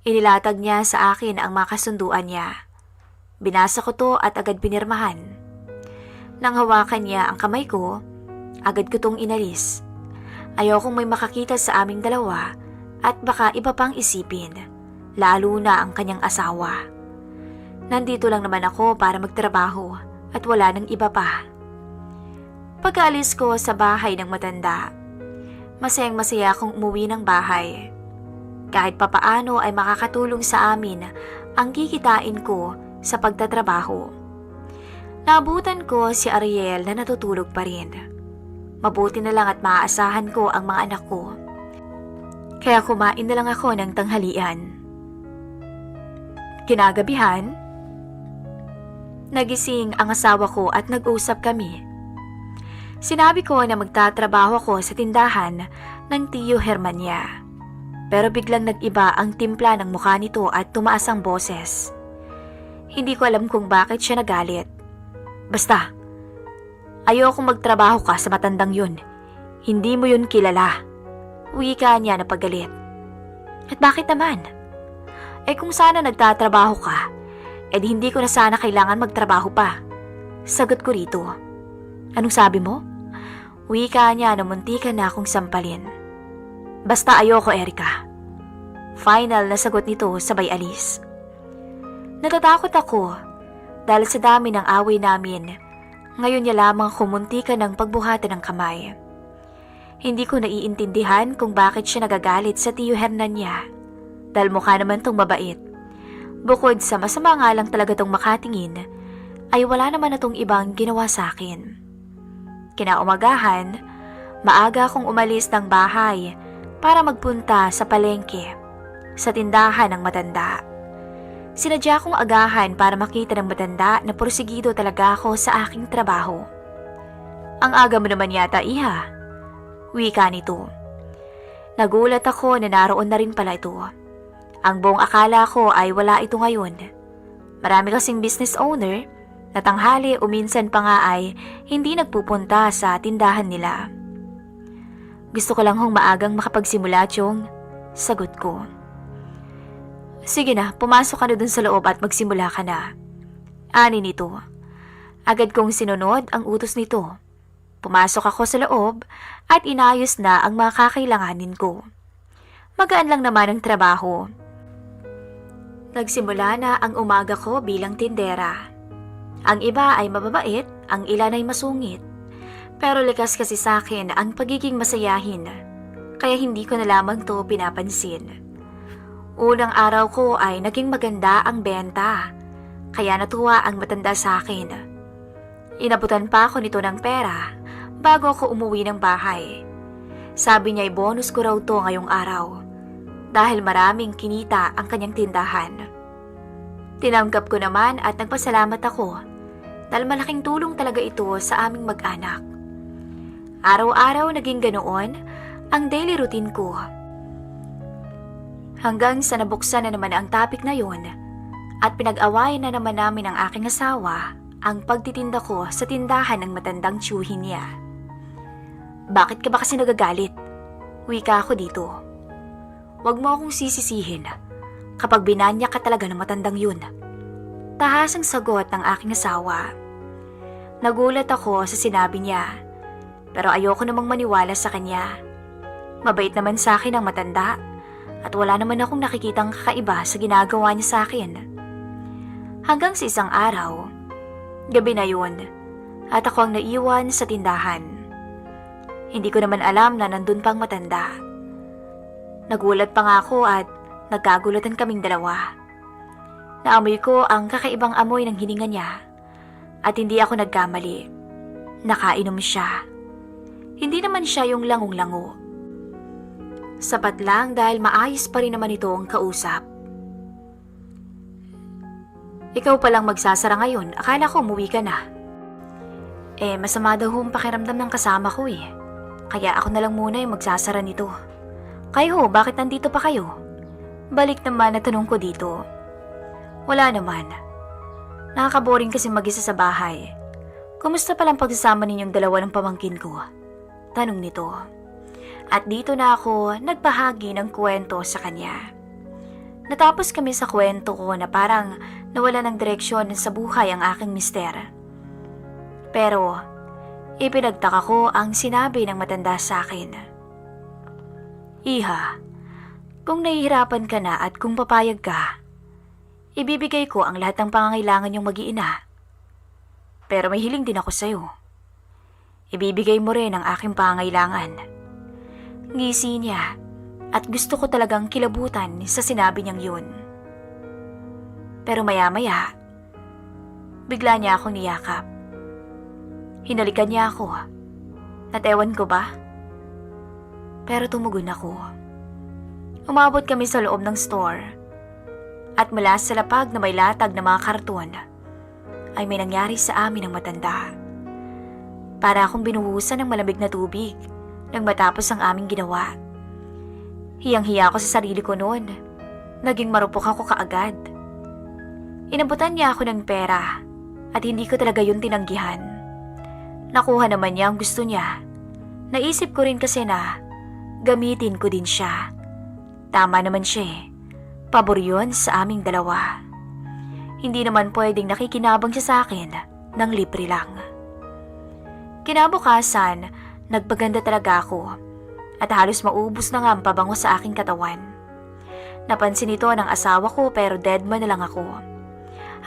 Inilatag niya sa akin ang makasunduan niya. Binasa ko to at agad pinirmahan. Nang hawakan niya ang kamay ko, agad ko tong inalis. Ayokong may makakita sa aming dalawa at baka iba pang isipin, lalo na ang kanyang asawa. Nandito lang naman ako para magtrabaho at wala nang iba pa. Pagkaalis ko sa bahay ng matanda, masayang-masaya akong umuwi ng bahay. Kahit papaano ay makakatulong sa amin ang kikitain ko sa pagtatrabaho. Naabutan ko si Ariel na natutulog pa rin. Mabuti na lang at maaasahan ko ang mga anak ko. Kaya kumain na lang ako ng tanghalian. Kinagabihan, nagising ang asawa ko at nag-usap kami. Sinabi ko na magtatrabaho ko sa tindahan ng Tiyo Herman niya. Pero biglang nag-iba ang timpla ng mukha nito at tumaas ang boses. Hindi ko alam kung bakit siya nagalit. Basta, ayokong magtrabaho ka sa matandang yun. Hindi mo yun kilala. Wika niya na paggalit. At bakit naman? Kung sana nagtatrabaho ka, hindi ko na sana kailangan magtrabaho pa. Sagot ko rito. Anong sabi mo? Wika niya na muntikan na akong sampalin. Basta ayoko, Erika. Final na sagot nito sabay alis. Natatakot ako dahil sa dami ng away namin. Ngayon niya lamang kumuntikan ng pagbuhatan ng kamay. Hindi ko naiintindihan kung bakit siya nagagalit sa Tiyo Hernan niya. Dahil mukha naman tong mabait. Bukod sa masama nga lang talaga tong makatingin, ay wala naman na tong ibang ginawa sa akin. Kinaumagahan, maaga akong umalis ng bahay para magpunta sa palengke, sa tindahan ng matanda. Sinadya kong agahan para makita ng matanda na porsigido talaga ako sa aking trabaho. Ang aga mo naman yata, iha. Wika nito. Nagulat ako na naroon na rin pala ito. Ang buong akala ko ay wala ito ngayon. Marami kasing business owner na tanghali o minsan pa nga ay hindi nagpupunta sa tindahan nila. Gusto ko lang hong maagang makapagsimula, Chong. Sagot ko. Sige na, pumasok ka na dun sa loob at magsimula ka na. Ani nito. Agad kong sinunod ang utos nito. Pumasok ako sa loob at inayos na ang mga kakailanganin ko. Magaan lang naman ang trabaho. Nagsimula na ang umaga ko bilang tindera. Ang iba ay mababait, ang ilan ay masungit. Pero likas kasi sa akin ang pagiging masayahin, kaya hindi ko na lamang to pinapansin. Unang araw ko ay naging maganda ang benta, kaya natuwa ang matanda sa akin. Inabutan pa ako nito ng pera bago ako umuwi ng bahay. Sabi niya ay bonus ko raw to ngayong araw, dahil maraming kinita ang kanyang tindahan. Tinanggap ko naman at nagpasalamat ako dahil malaking tulong talaga ito sa aming mag-anak. Araw-araw naging ganoon ang daily routine ko. Hanggang sa nabuksan na naman ang topic na yun at pinag-awayan na naman namin ang aking asawa ang pagtitinda ko sa tindahan ng matandang tiyuhin niya. Bakit ka ba kasi nagagalit? Wika ako dito. Huwag mo akong sisisihin kapag binanya ka talaga ng matandang yun. Tahasang sagot ng aking asawa. Nagulat ako sa sinabi niya, pero ayoko namang maniwala sa kanya. Mabait naman sa akin ang matanda at wala naman akong nakikitang kakaiba sa ginagawa niya sa akin. Hanggang sa isang araw, gabi na yun, at ako ang naiwan sa tindahan. Hindi ko naman alam na nandun pang matanda. Nagulat pa nga ako at nagkagulatan kaming dalawa. Naamoy ko ang kakaibang amoy ng hininga niya at hindi ako nagkamali. Nakainom siya. Hindi naman siya yung langong-lango. Sapat lang dahil maayos pa rin naman ito ang kausap. Ikaw palang magsasara ngayon, akala ko umuwi ka na. Masama daw ang pakiramdam ng kasama ko eh. Kaya ako na lang muna yung magsasara nito. Kayo, bakit nandito pa kayo? Balik naman na tanong ko dito. Wala naman. Nakakaboring kasi mag-isa sa bahay. Kumusta palang pagsasama ninyong dalawa ng pamangkin ko? Tanong nito. At dito na ako nagbahagi ng kwento sa kanya. Natapos kami sa kwento ko na parang nawala ng direksyon sa buhay ang aking mister. Pero ipinagtaka ko ang sinabi ng matanda sa akin. Iha, kung nahihirapan ka na at kung papayag ka, ibibigay ko ang lahat ng pangangailangan niyong mag-iina. Pero may hiling din ako sa'yo. Ibibigay mo rin ang aking pangangailangan. Ngisi niya at gusto ko talagang kilabutan sa sinabi niyang yun. Pero maya-maya, bigla niya akong niyakap. Hinalikan niya ako. Natewan ko ba? Pero tumugon ako. Umabot kami sa loob ng store. At mula sa lapag na may latag na mga karton, ay may nangyari sa amin ng matanda. Para akong binuhusan ng malamig na tubig nang matapos ang aming ginawa. Hiyang-hiya ako sa sarili ko noon. Naging marupok ako kaagad. Inabutan niya ako ng pera at hindi ko talaga yun tinanggihan. Nakuha naman niya ang gusto niya. Naisip ko rin kasi na gamitin ko din siya. Tama naman siya eh. Pabor yun sa aming dalawa. Hindi naman pwedeng nakikinabang siya sa akin ng libre lang. Kinabukasan, nagpaganda talaga ako at halos maubos na nga ang pabango sa aking katawan. Napansin ito ng asawa ko pero deadman na lang ako.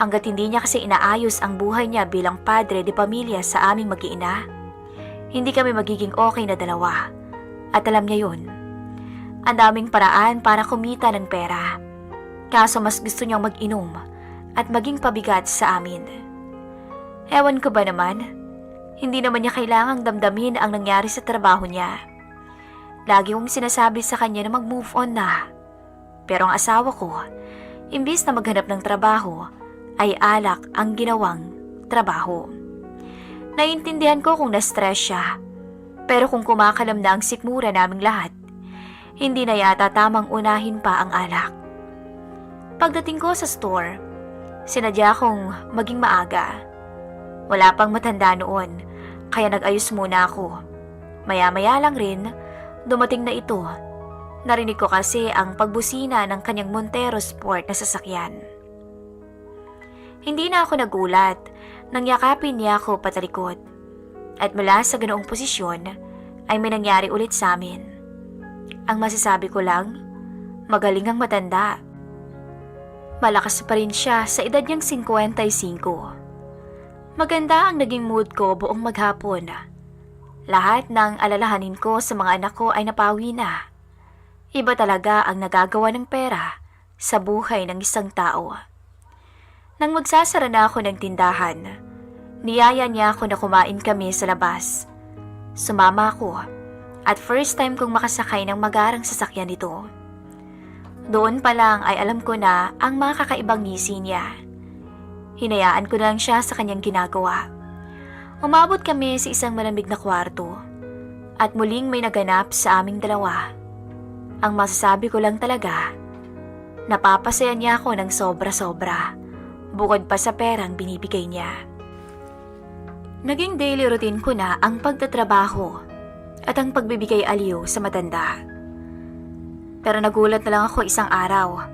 Hanggat hindi niya kasi inaayos ang buhay niya bilang padre de pamilya sa aming mag-iina, hindi kami magiging okay na dalawa. At alam niya yun. Ang daming paraan para kumita ng pera. Kaso mas gusto niyang mag-inom at maging pabigat sa amin. Ewan ko ba naman, hindi naman niya kailangang damdamin ang nangyari sa trabaho niya. Lagi kong sinasabi sa kanya na mag-move on na. Pero ang asawa ko, imbis na maghanap ng trabaho, ay alak ang ginawang trabaho. Naiintindihan ko kung na-stress siya, pero kung kumakalam na ang sikmura naming lahat, hindi na yata tamang unahin pa ang alak. Pagdating ko sa store, sinadya kong maging maaga. Wala pang matanda noon, kaya nag-ayos muna ako. Maya-maya lang rin, dumating na ito. Narinig ko kasi ang pagbusina ng kanyang Montero Sport na sasakyan. Hindi na ako nagulat nang yakapin niya ako patalikod. At mula sa ganoong posisyon ay may nangyari ulit sa amin. Ang masasabi ko lang, magaling ang matanda. Malakas pa rin siya sa edad niyang 55. Maganda ang naging mood ko buong maghapon. Lahat ng alalahanin ko sa mga anak ko ay napawi na. Iba talaga ang nagagawa ng pera sa buhay ng isang tao. Nang magsasara na ako ng tindahan, niyaya niya ako na kumain kami sa labas. Sumama ako at first time kong makasakay ng magarang sasakyan nito. Doon pa lang ay alam ko na ang mga kakaibang ngisi niya. Hinayaan ko na lang siya sa kanyang ginagawa. Umabot kami sa isang malamig na kwarto at muling may naganap sa aming dalawa. Ang masasabi ko lang talaga, napapasaya niya ako ng sobra-sobra, bukod pa sa perang binibigay niya. Naging daily routine ko na ang pagtatrabaho at ang pagbibigay aliw sa matanda. Pero nagulat na lang ako isang araw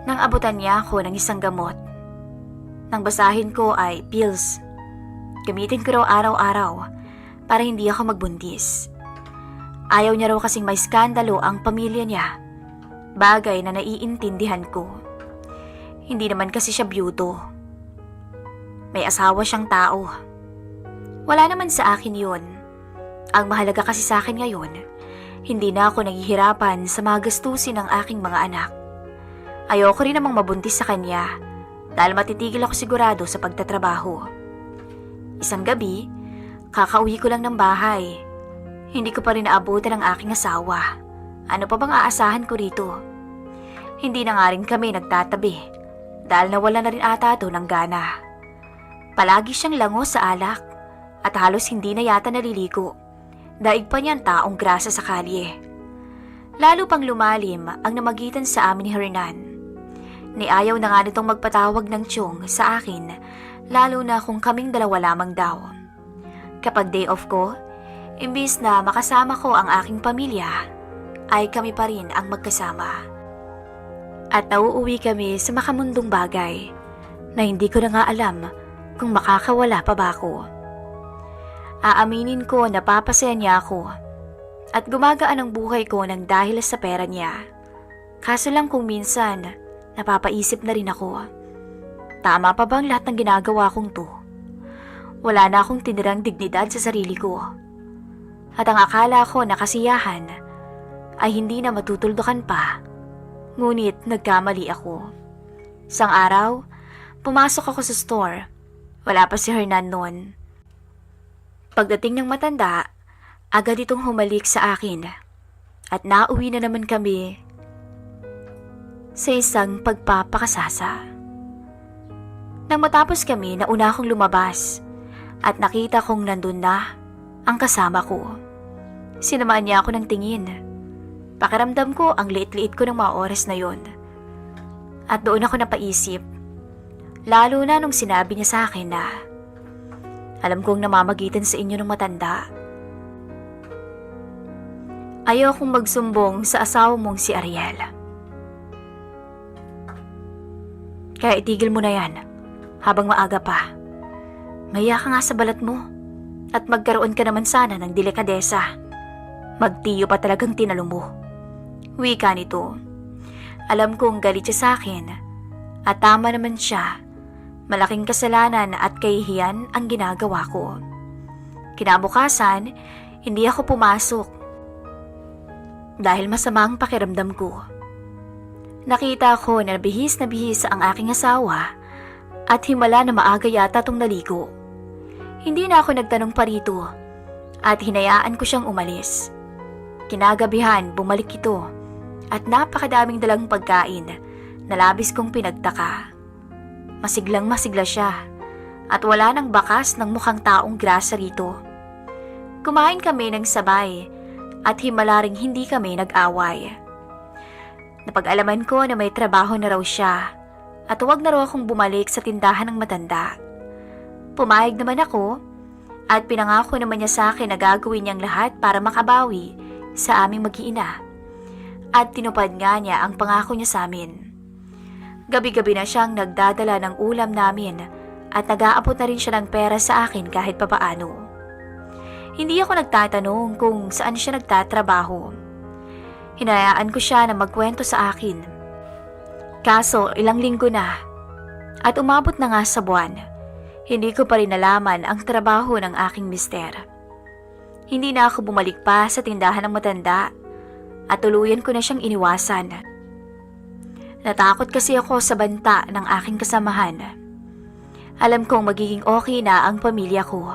nang abutan niya ako ng isang gamot. Nang basahin ko ay pills. Gamitin ko raw araw-araw para hindi ako magbuntis. Ayaw niya raw kasing may skandalo ang pamilya niya. Bagay na naiintindihan ko. Hindi naman kasi siya biyudo. May asawa siyang tao. Wala naman sa akin yun. Ang mahalaga kasi sa akin ngayon, hindi na ako naghihirapan sa mga gastusin ng aking mga anak. Ayoko rin namang mabuntis sa kanya dahil matitigil ako sigurado sa pagtatrabaho. Isang gabi, kakauwi ko lang ng bahay. Hindi ko pa rin naabutan ang aking asawa. Ano pa bang aasahan ko rito? Hindi na nga rin kami nagtatabi dahil nawala na rin ata ito ng gana. Palagi siyang lango sa alak at halos hindi na yata naliligo. Daig pa niyan taong grasa sa kalye. Lalo pang lumalim ang namagitan sa amin ni Hernan. Niayaw na nga nitong magpatawag ng tiyong sa akin, lalo na kung kaming dalawa lamang daw. Kapag day off ko, imbis na makasama ko ang aking pamilya, ay kami pa rin ang magkasama. At nauuwi kami sa makamundong bagay na hindi ko na nga alam kung makakawala pa ba ako. Aaminin ko na papasaya niya ako at gumagaan ang buhay ko ng dahil sa pera niya. Kaso lang kung minsan, napapaisip na rin ako. Tama pa bang lahat ng ginagawa kong to? Wala na akong tinirang dignidad sa sarili ko. At ang akala ko na kasiyahan ay hindi na matutuldukan pa. Ngunit nagkamali ako. Isang araw, pumasok ako sa store. Wala pa si Hernan noon. Pagdating ng matanda, agad itong humalik sa akin. At nauwi na naman kami sa isang pagpapakasasa. Nang matapos kami, nauna akong lumabas at nakita kong nandun na ang kasama ko. Sinamaan niya ako ng tingin. Pakiramdam ko ang liit-liit ko ng mga oras na yon. At doon ako napaisip, lalo na nung sinabi niya sa akin na, alam kong namamagitan sa inyo ng matanda. Ayaw akong magsumbong sa asawa mong si Ariel. Kaya itigil mo na yan habang maaga pa. Maya ka nga sa balat mo at magkaroon ka naman sana ng delikadesa. Magtiyo pa talagang tinalo mo. Wika nito. Alam kong galit siya sa akin at tama naman siya. Malaking kasalanan at kahihiyan ang ginagawa ko. Kinabukasan, hindi ako pumasok dahil masama ang pakiramdam ko. Nakita ko na bihis ang aking asawa at himala na maaga yata tong naligo. Hindi na ako nagtanong pa rito at hinayaan ko siyang umalis. Kinagabihan, bumalik ito at napakadaming dalang pagkain na labis kong pinagtaka. Masiglang-masigla siya at wala nang bakas ng mukhang taong grasa rito. Kumain kami ng sabay at himala ring hindi kami nag-away. Napag-alaman ko na may trabaho na raw siya at huwag na raw akong bumalik sa tindahan ng matanda. Pumayag naman ako at pinangako naman niya sa akin na gagawin niyang lahat para makabawi sa aming mag-iina. At tinupad nga niya ang pangako niya sa amin. Gabi-gabi na siyang nagdadala ng ulam namin at nag-aabot na rin siya ng pera sa akin kahit papaano. Hindi ako nagtatanong kung saan siya nagtatrabaho. Hinayaan ko siya na magkwento sa akin. Kaso ilang linggo na at umabot na nga sa buwan. Hindi ko pa rin nalaman ang trabaho ng aking mister. Hindi na ako bumalik pa sa tindahan ng matanda at tuluyan ko na siyang iniwasan. Natakot kasi ako sa banta ng aking kasamahan. Alam kong magiging okay na ang pamilya ko.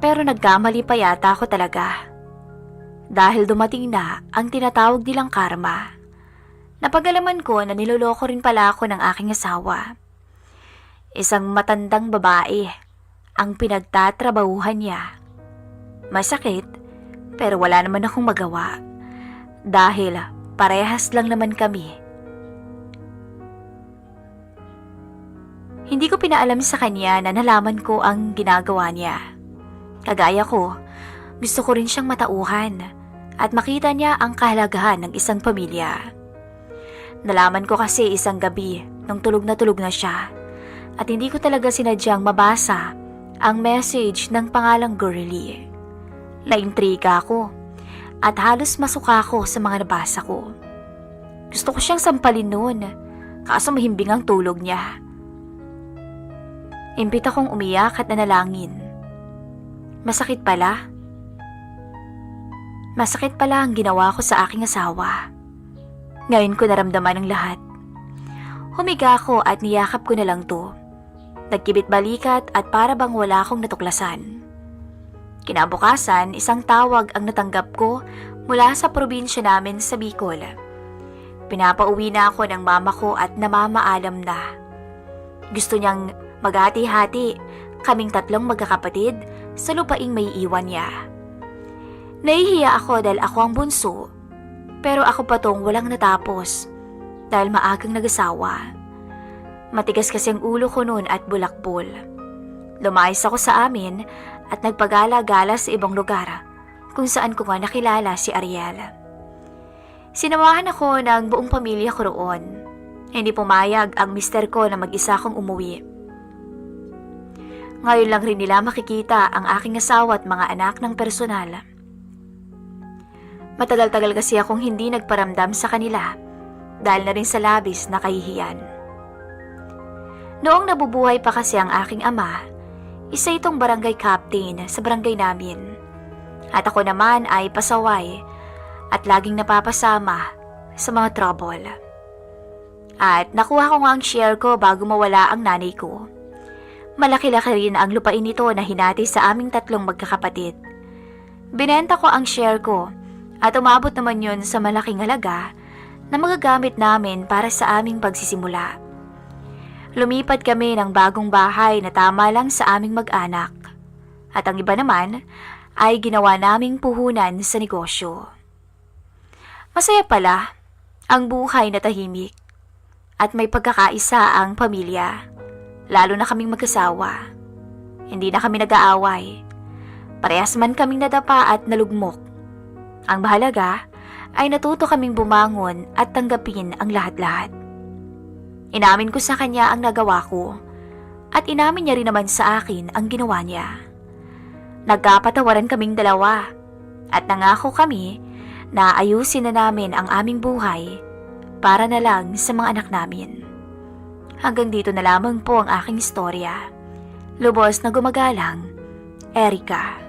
Pero nagkamali pa yata ako talaga. Dahil dumating na ang tinatawag nilang karma. Napag-alaman ko na niloloko rin pala ako ng aking asawa. Isang matandang babae ang pinagtatrabahuhan niya. Masakit, pero wala naman akong magawa dahil parehas lang naman kami. Hindi ko pinaalam sa kanya na nalaman ko ang ginagawa niya. Kagaya ko, gusto ko rin siyang matauhan at makita niya ang kahalagahan ng isang pamilya. Nalaman ko kasi isang gabi nung tulog na siya at hindi ko talaga sinadyang mabasa ang message ng pangalang Girlie. Naintriga ako at halos masuka ako sa mga nabasa ko. Gusto ko siyang sampalin noon, kaso mahimbing ang tulog niya. Impit akong umiyak at nanalangin. Masakit pala. Masakit pala ang ginawa ko sa aking asawa. Ngayon ko naramdaman ang lahat. Humiga ako at niyakap ko na lang to. Nagkibit balikat at para bang wala akong natuklasan. Kinabukasan, isang tawag ang natanggap ko mula sa probinsya namin sa Bicol. Pinapauwi na ako ng mama ko at namamaalam na. Gusto niyang maghati-hati kaming tatlong magkakapatid sa lupaing may iwan niya. Nahihiya ako dahil ako ang bunso, pero ako pa tong walang natapos dahil maagang nag-asawa. Matigas kasi ang ulo ko noon at bulakbol. Lumayas ako sa amin at nagpagala-gala sa ibang lugar kung saan ko nga nakilala si Ariel. Sinamahan ako ng buong pamilya ko roon. Hindi pumayag ang mister ko na mag-isa akong umuwi. Ngayon lang rin nila makikita ang aking asawa at mga anak ng personal. Matagal-tagal kasi akong hindi nagparamdam sa kanila dahil na rin sa labis na kahihiyan. Noong nabubuhay pa kasi ang aking ama, isa itong barangay captain sa barangay namin. At ako naman ay pasaway at laging napapasama sa mga trouble. At nakuha ko nga ang share ko bago mawala ang nanay ko. Malaki-laki rin ang lupain nito na hinati sa aming tatlong magkakapatid. Binenta ko ang share ko at umabot naman yun sa malaking halaga na magagamit namin para sa aming pagsisimula. Lumipat kami ng bagong bahay na tama lang sa aming mag-anak. At ang iba naman ay ginawa naming puhunan sa negosyo. Masaya pala ang buhay na tahimik at may pagkakaisa ang pamilya. Lalo na kaming mag-asawa. Hindi na kami nag-aaway. Parehas man kaming nadapa at nalugmok. Ang mahalaga ay natuto kaming bumangon at tanggapin ang lahat-lahat. Inamin ko sa kanya ang nagawa ko at inamin niya rin naman sa akin ang ginawa niya. Nagkapatawaran kaming dalawa at nangako kami na ayusin na namin ang aming buhay para na lang sa mga anak namin. Hanggang dito na lamang po ang aking istorya. Lubos na gumagalang, Erica.